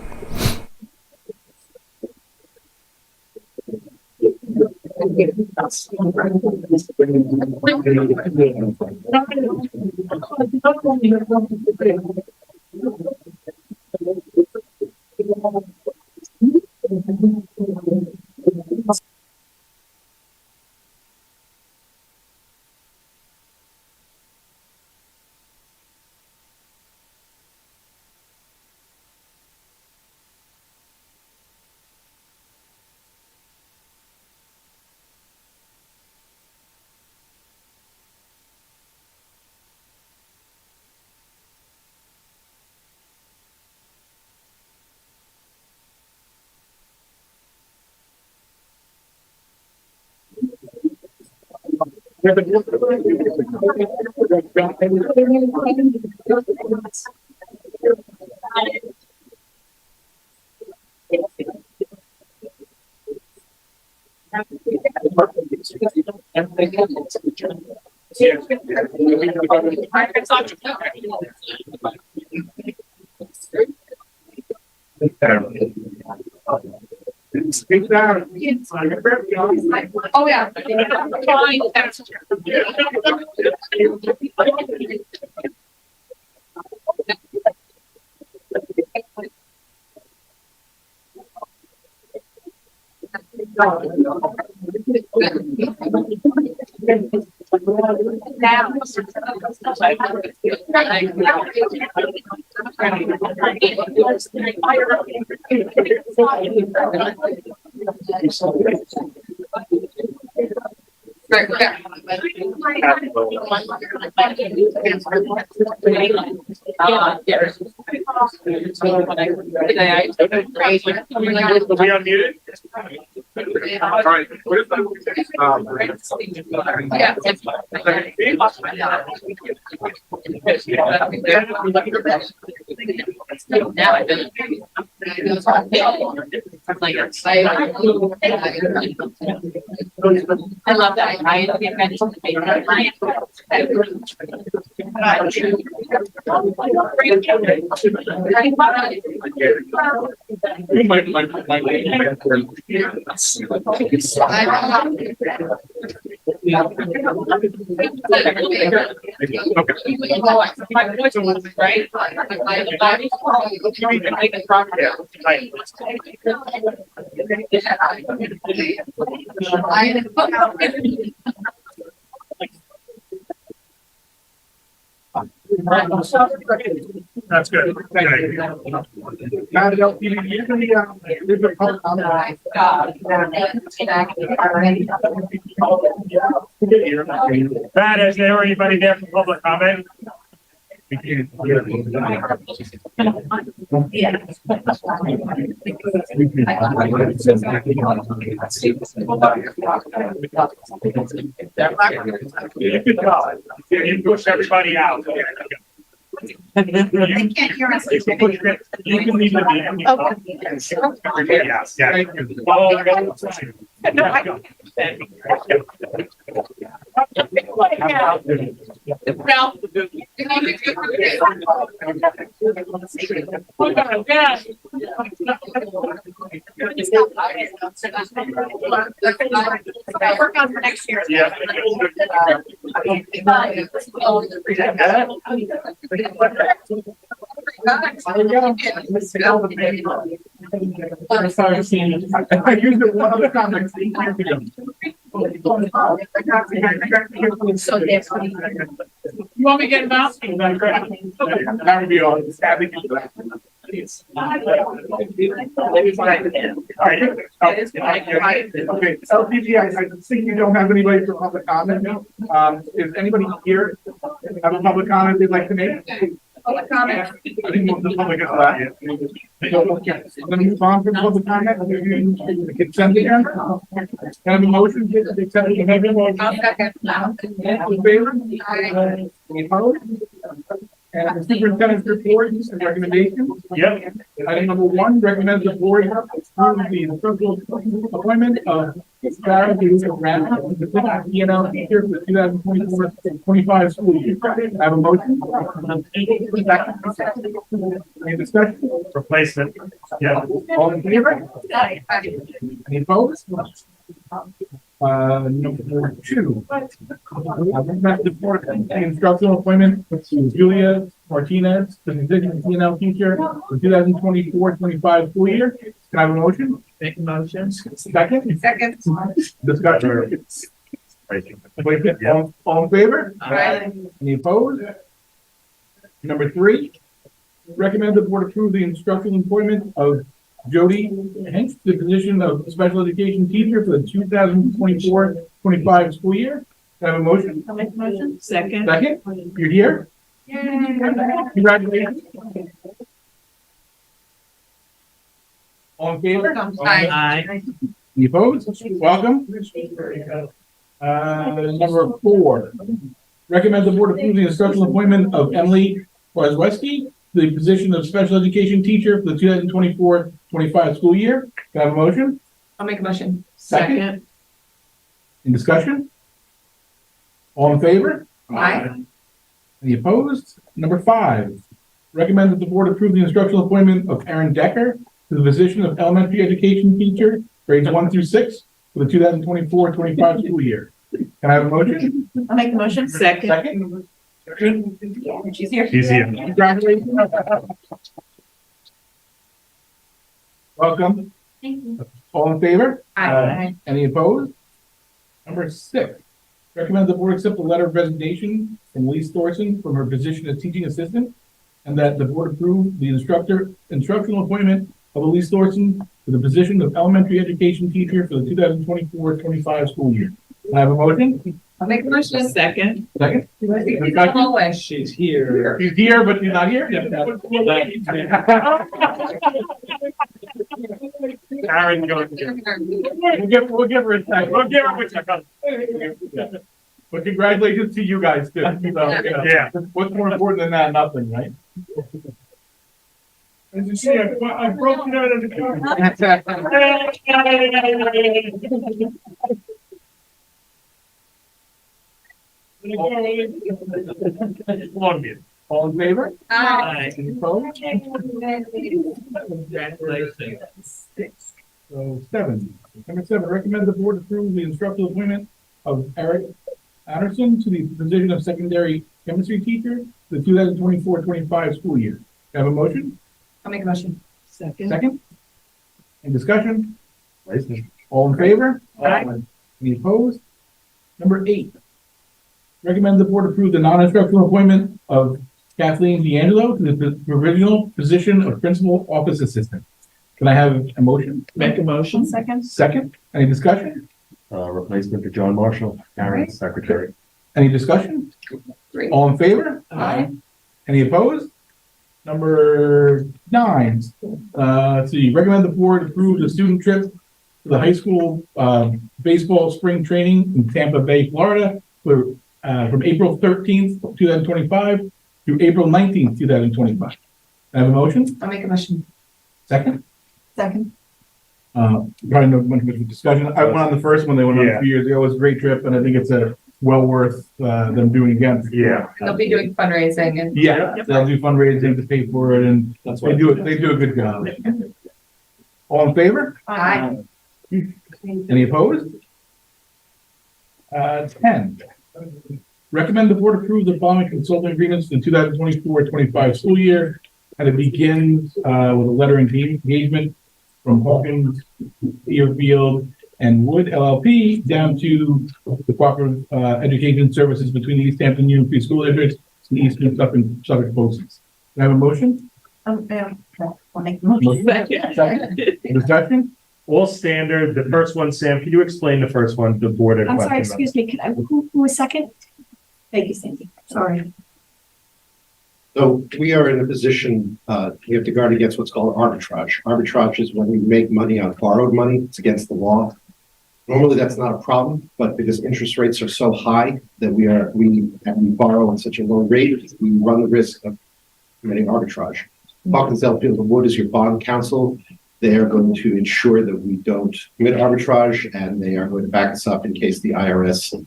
S1: Speak down.
S12: Oh, yeah. Now.
S11: We unmuted?
S1: All right. What is
S12: I love that. I mentioned the
S11: That's good. Pat, is there anybody there for public comment? You push everybody out.
S12: They can't hear us.
S11: You can leave the meeting. Everybody else, yeah.
S12: Work on for next year.
S11: Yeah.
S1: I used it one other time.
S12: So there's.
S11: You want me to get him out?
S1: That would be all. Happy to do that. Okay, LPG, I think you don't have anybody for public comment. Is anybody here have a public comment they'd like to make?
S12: Public comment.
S1: I think most of the public is left. I'm gonna move on from public comment. The consent agenda. Can I have a motion to accept the amendment?
S12: I'll second.
S1: All in favor? Any opposed? And the superintendent's report and recommendations.
S11: Yep.
S1: Item number one, recommend the board approve the appointment of Sarah, you can grant, you know, here for the 2024-25 school year. I have a motion. Any discussion?
S11: Replacement. Yeah.
S1: All in favor? Any opposed? Number 2. Recommend the board the instructional appointment to Julia Martinez, the position of P&L teacher for 2024-25 school year. Can I have a motion?
S3: Make a motion.
S1: Second?
S3: Second.
S1: Discussion? All in favor? Any opposed? Number 3, recommend the board approve the instructional appointment of Jody Hench, the position of special education teacher for the 2024-25 school year. Can I have a motion?
S3: I'll make a motion. Second.
S1: Second? You're here? Congratulations. All in favor?
S3: Aye.
S1: Any opposed? Welcome. Number 4, recommend the board approve the instructional appointment of Emily Wazweski, the position of special education teacher for the 2024-25 school year. Can I have a motion?
S3: I'll make a motion.
S1: Second? In discussion? All in favor?
S3: Aye.
S1: Any opposed? Number 5, recommend that the board approve the instructional appointment of Aaron Decker to the position of elementary education teacher, grades 1 through 6, for the 2024-25 school year. Can I have a motion?
S3: I'll make a motion. Second.
S1: Second?
S3: She's here.
S11: She's here.
S1: Congratulations. Welcome.
S3: Thank you.
S1: All in favor?
S3: Aye.
S1: Any opposed? Number 6, recommend the board accept the letter of resignation from Lee Thorson from her position as teaching assistant, and that the board approve the instructional appointment of Elise Thorson to the position of elementary education teacher for the 2024-25 school year. Can I have a motion?
S3: I'll make a motion. Second.
S1: Second?
S3: She's
S1: here. She's here, but she's not here?
S11: Aaron, go.
S1: We'll give her a second.
S11: We'll give her a second.
S1: But congratulations to you guys too. So,
S11: Yeah.
S1: What's more important than that? Nothing, right?
S11: As you see, I broke it out of the car.
S1: All in favor?
S3: Aye.
S1: Any opposed?
S3: Congratulations.
S1: So 7. Number 7, recommend the board approve the instructional appointment of Eric Anderson to the position of secondary chemistry teacher for the 2024-25 school year. Can I have a motion?
S3: I'll make a motion. Second.
S1: Second? Any discussion? All in favor?
S3: Aye.
S1: Any opposed? Number 8, recommend the board approve the non-instructional appointment of Kathleen D'Angelo to the provisional position of principal office assistant. Can I have a motion?
S3: Make a motion. Second.
S1: Second? Any discussion?
S2: Replacement for John Marshall, Aaron's secretary.
S1: Any discussion?
S3: Great.
S1: All in favor?
S3: Aye.
S1: Any opposed? Number 9, let's see, recommend the board approve the student trip to the high school baseball spring training in Tampa Bay, Florida, for from April 13th, 2025 through April 19th, 2025. I have a motion?
S3: I'll make a motion.
S1: Second?
S3: Second.
S1: Probably no much discussion. I went on the first one, they went on a few years ago. It was a great trip, and I think it's well worth them doing again.
S11: Yeah.
S3: They'll be doing fundraising and.
S1: Yeah, they'll do fundraising to pay for it, and they do a good job. All in favor?
S3: Aye.
S1: Any opposed? 10, recommend the board approve the following consulting agreements for the 2024-25 school year, and it begins with a letter of engagement from Hawkins, Deerfield, and Wood LLP down to the cooperative education services between the East Hampton Union Free School Districts and Eastern Suffolk BOCES. Can I have a motion?
S3: I'll make a motion.
S1: Second. Discussion?
S11: All standard. The first one, Sam, can you explain the first one, the board?
S12: I'm sorry, excuse me, who was second? Thank you, Sandy, sorry.
S4: So we are in a position, we have to guard against what's called arbitrage. Arbitrage is when we make money on borrowed money. It's against the law. Normally, that's not a problem, but because interest rates are so high that we borrow at such a low rate, we run the risk of committing arbitrage. Hawkins, Deerfield, and Wood is your bond counsel. They are going to ensure that we don't commit arbitrage, and they are going to back us up in case the IRS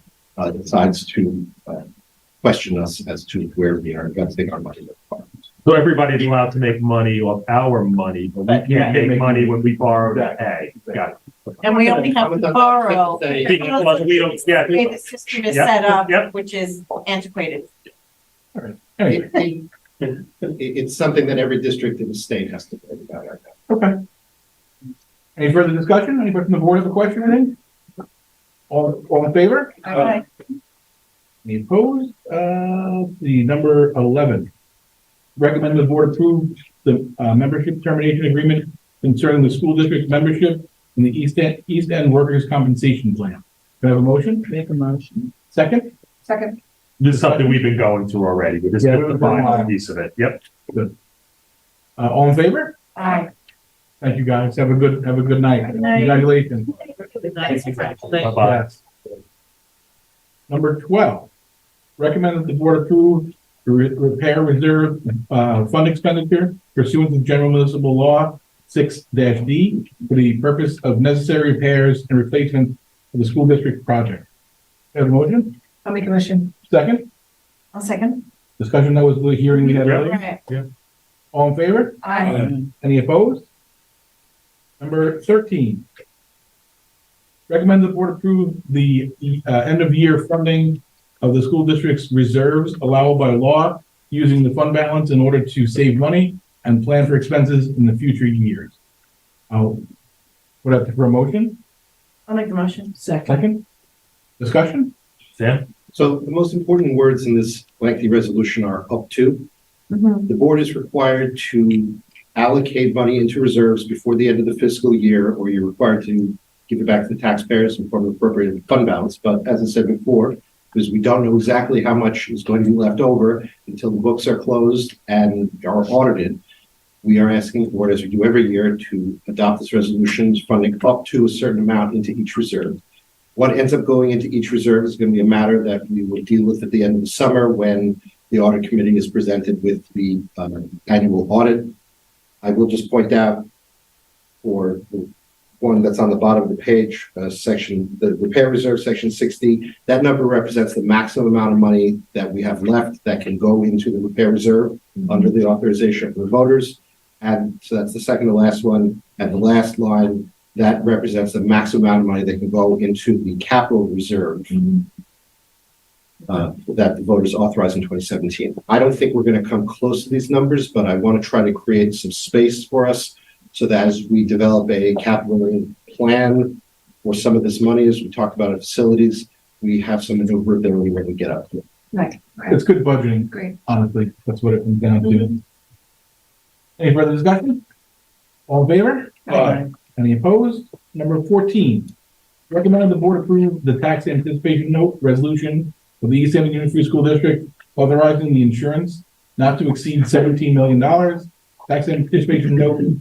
S4: decides to question us as to where we are investing our money.
S11: So everybody's allowed to make money off our money, but we can't make money when we borrow to pay. Got it.
S12: And we only have to borrow.
S11: Because we don't, yeah.
S12: The way the system is
S11: Yep,
S12: set up,
S11: yep.
S12: which is antiquated.
S4: It's something that every district in the state has to worry about right now.
S1: Okay. Any further discussion? Anybody from the board have a question or anything? All in favor?
S12: Okay.
S1: Any opposed? The number 11. Recommend the board approve the membership termination agreement concerning the school district membership in the East End Workers' Compensation Plan. Can I have a motion?
S8: Make a motion.
S1: Second?
S3: Second.
S11: This is something we've been going through already. We're just
S1: Yeah,
S11: the final piece of it. Yep.
S1: All in favor?
S12: Aye.
S1: Thank you, guys. Have a good night.
S12: Good night.
S1: Congratulations.
S11: Bye-bye.
S1: Yes. Number 12, recommend that the board approve the repair reserve fund expenditure pursuant to General Municipal Law 6-D for the purpose of necessary repairs and replacement of the school district project. Have a motion?
S12: I'll make a motion.
S1: Second?
S12: I'll second.
S1: Discussion, that was the hearing we had
S11: Yeah.
S1: earlier.
S12: Right.
S1: All in favor?
S12: Aye.
S1: Any opposed? Number 13. Recommend the board approve the end of year funding of the school district's reserves allowable by law using the fund balance in order to save money and plan for expenses in the future years. I'll put up for a motion.
S12: I'll make the motion.
S1: Second. Discussion?
S11: Sam?
S4: So the most important words in this lengthy resolution are up to.
S12: Mhm.
S4: The board is required to allocate money into reserves before the end of the fiscal year, or you're required to give it back to the taxpayers in form of appropriated fund balance. But as I said before, because we don't know exactly how much is going to be left over until the books are closed and are audited, we are asking the board, as we do every year, to adopt this resolution, funding up to a certain amount into each reserve. What ends up going into each reserve is going to be a matter that we will deal with at the end of the summer when the audit committee is presented with the annual audit. I will just point out for the one that's on the bottom of the page, the repair reserve, section 60, that number represents the maximum amount of money that we have left that can go into the repair reserve under the authorization of the voters. And so that's the second to last one. And the last line, that represents the maximum amount of money that can go into the capital reserve that the voters authorized in 2017. I don't think we're going to come close to these numbers, but I want to try to create some space for us so that as we develop a capital plan for some of this money, as we talked about at facilities, we have some maneuverability when we get up to it.
S12: Right.
S1: It's good budgeting,
S12: Great.
S1: honestly. That's what it comes down to. Any further discussion? All in favor?
S5: Aye.
S1: Any opposed? Number 14, recommend the board approve the tax anticipation note resolution of the East Hampton Union Free School District authorizing the insurance not to exceed $17 million. Tax anticipation note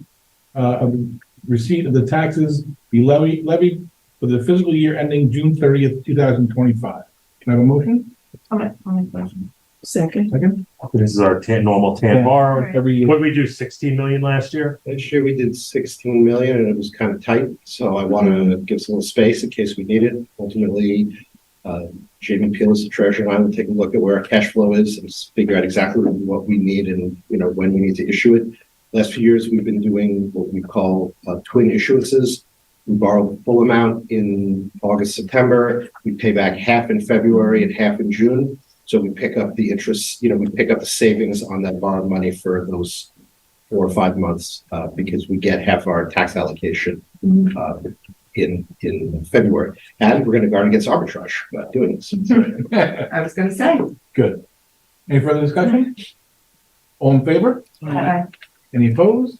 S1: of receipt of the taxes be levied for the fiscal year ending June 30th, 2025. Can I have a motion?
S12: I'll make the motion.
S1: Second?
S11: This is our normal TAN bar.
S12: Right.
S1: Every year.
S11: What did we do, 16 million last year?
S4: Last year we did 16 million and it was kind of tight. So I want to give us a little space in case we need it. Ultimately, Jamie Peel is the treasurer and I will take a look at where our cash flow is and figure out exactly what we need and when we need to issue it. Last few years, we've been doing what we call twin issuances. We borrow the full amount in August, September. We pay back half in February and half in June. So we pick up the interest, we pick up the savings on that borrowed money for those 4 or 5 months because we get half our tax allocation in February. And we're going to guard against arbitrage by doing this.
S12: I was gonna say.
S1: Good. Any further discussion? All in favor?
S12: Aye.
S1: Any opposed?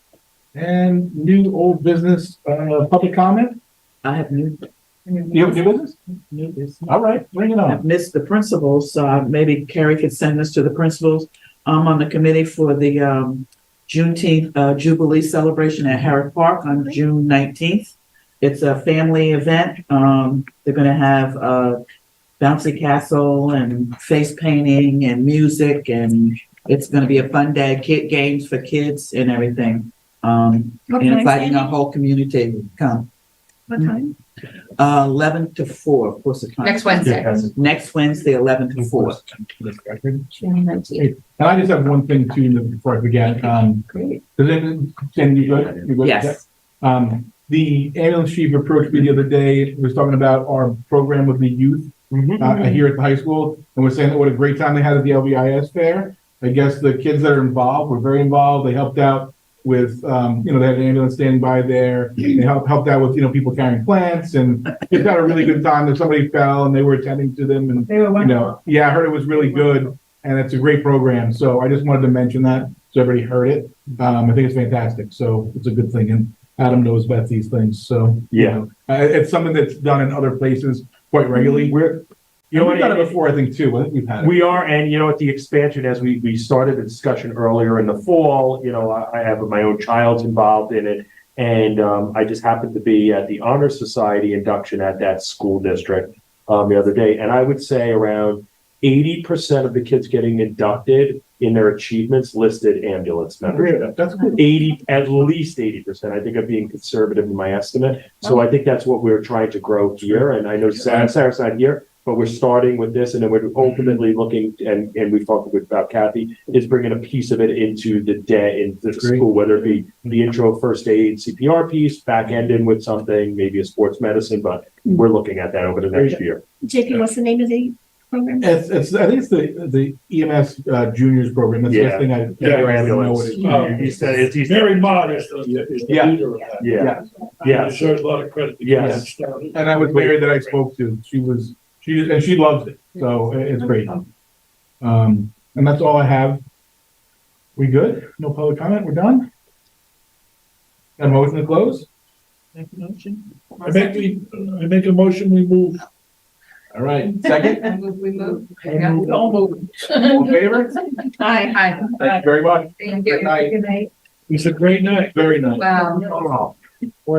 S1: And new old business, public comment?
S8: I have new
S1: You have new business?
S8: business.
S1: All right, bring it on.
S8: I've missed the principals, so maybe Carrie could send this to the principals. I'm on the committee for the Juneteenth Jubilee celebration at Harris Park on June 19th. It's a family event. They're gonna have a bouncy castle and face painting and music, and it's gonna be a fun day, kid games for kids and everything.
S12: What
S14: and
S12: time,
S14: inviting our
S12: Sandy?
S14: whole community to come.
S12: What time?
S14: 11 to 4, of course.
S8: Next Wednesday.
S14: Next Wednesday, 11 to 4.
S12: June 19th.
S1: And I just have one thing too, before I forget,
S12: Great.
S1: Sandy, you good? You good?
S14: Yes.
S1: The ambulance chief approached me the other day, was talking about our program with the youth, here at the high school, and was saying what a great time they had at the LVIS fair. I guess the kids that are involved were very involved. They helped out with, they had an ambulance standing by there. They helped out with, people carrying plants, and just had a really good time. If somebody fell and they were attending to them, and,
S9: They were wonderful.
S1: yeah, I heard it was really good, and it's a great program. So I just wanted to mention that, so everybody heard it. I think it's fantastic. So it's a good thing, and Adam knows about these things. So, it's something that's done in other places quite regularly. We've done it before, I think, too. I think we've had it.
S11: We are, and at the expansion, as we started the discussion earlier in the fall, I have my own child's involved in it. And I just happened to be at the Honor Society induction at that school district the other day. And I would say around 80% of the kids getting inducted in their achievements listed ambulance membership.
S1: That's good.
S11: At least 80%. I think I'm being conservative in my estimate. So I think that's what we're trying to grow here. And I know Sarah's not here, but we're starting with this, and then we're ultimately looking, and we've talked about Kathy, is bringing a piece of it into the day, into the school, whether it be the intro first aid CPR piece, back end in with something, maybe a sports medicine, but we're looking at that over the next year.
S12: JP, what's the name of the program?
S1: I think it's the EMS juniors program. That's the thing I
S11: Your
S1: don't know
S11: ambulance.
S1: what it is.
S11: He's
S5: Very modest.
S11: Yeah.
S5: Yeah.
S11: Yeah.
S5: Deserves a lot of credit.
S11: Yes.
S1: And I was Mary that I spoke to. She loves it. So it's great. And that's all I have. We good? No public comment? We're done? Got a motion to close?
S5: I make a motion, we move.
S1: All right. Second?
S8: We move.
S5: We all move.
S1: All in favor?
S8: Hi.
S1: Thank you very much.
S8: Thank
S1: Good night.
S9: Good night.
S5: It's a great night.
S1: Very nice.
S8: Wow.
S1: What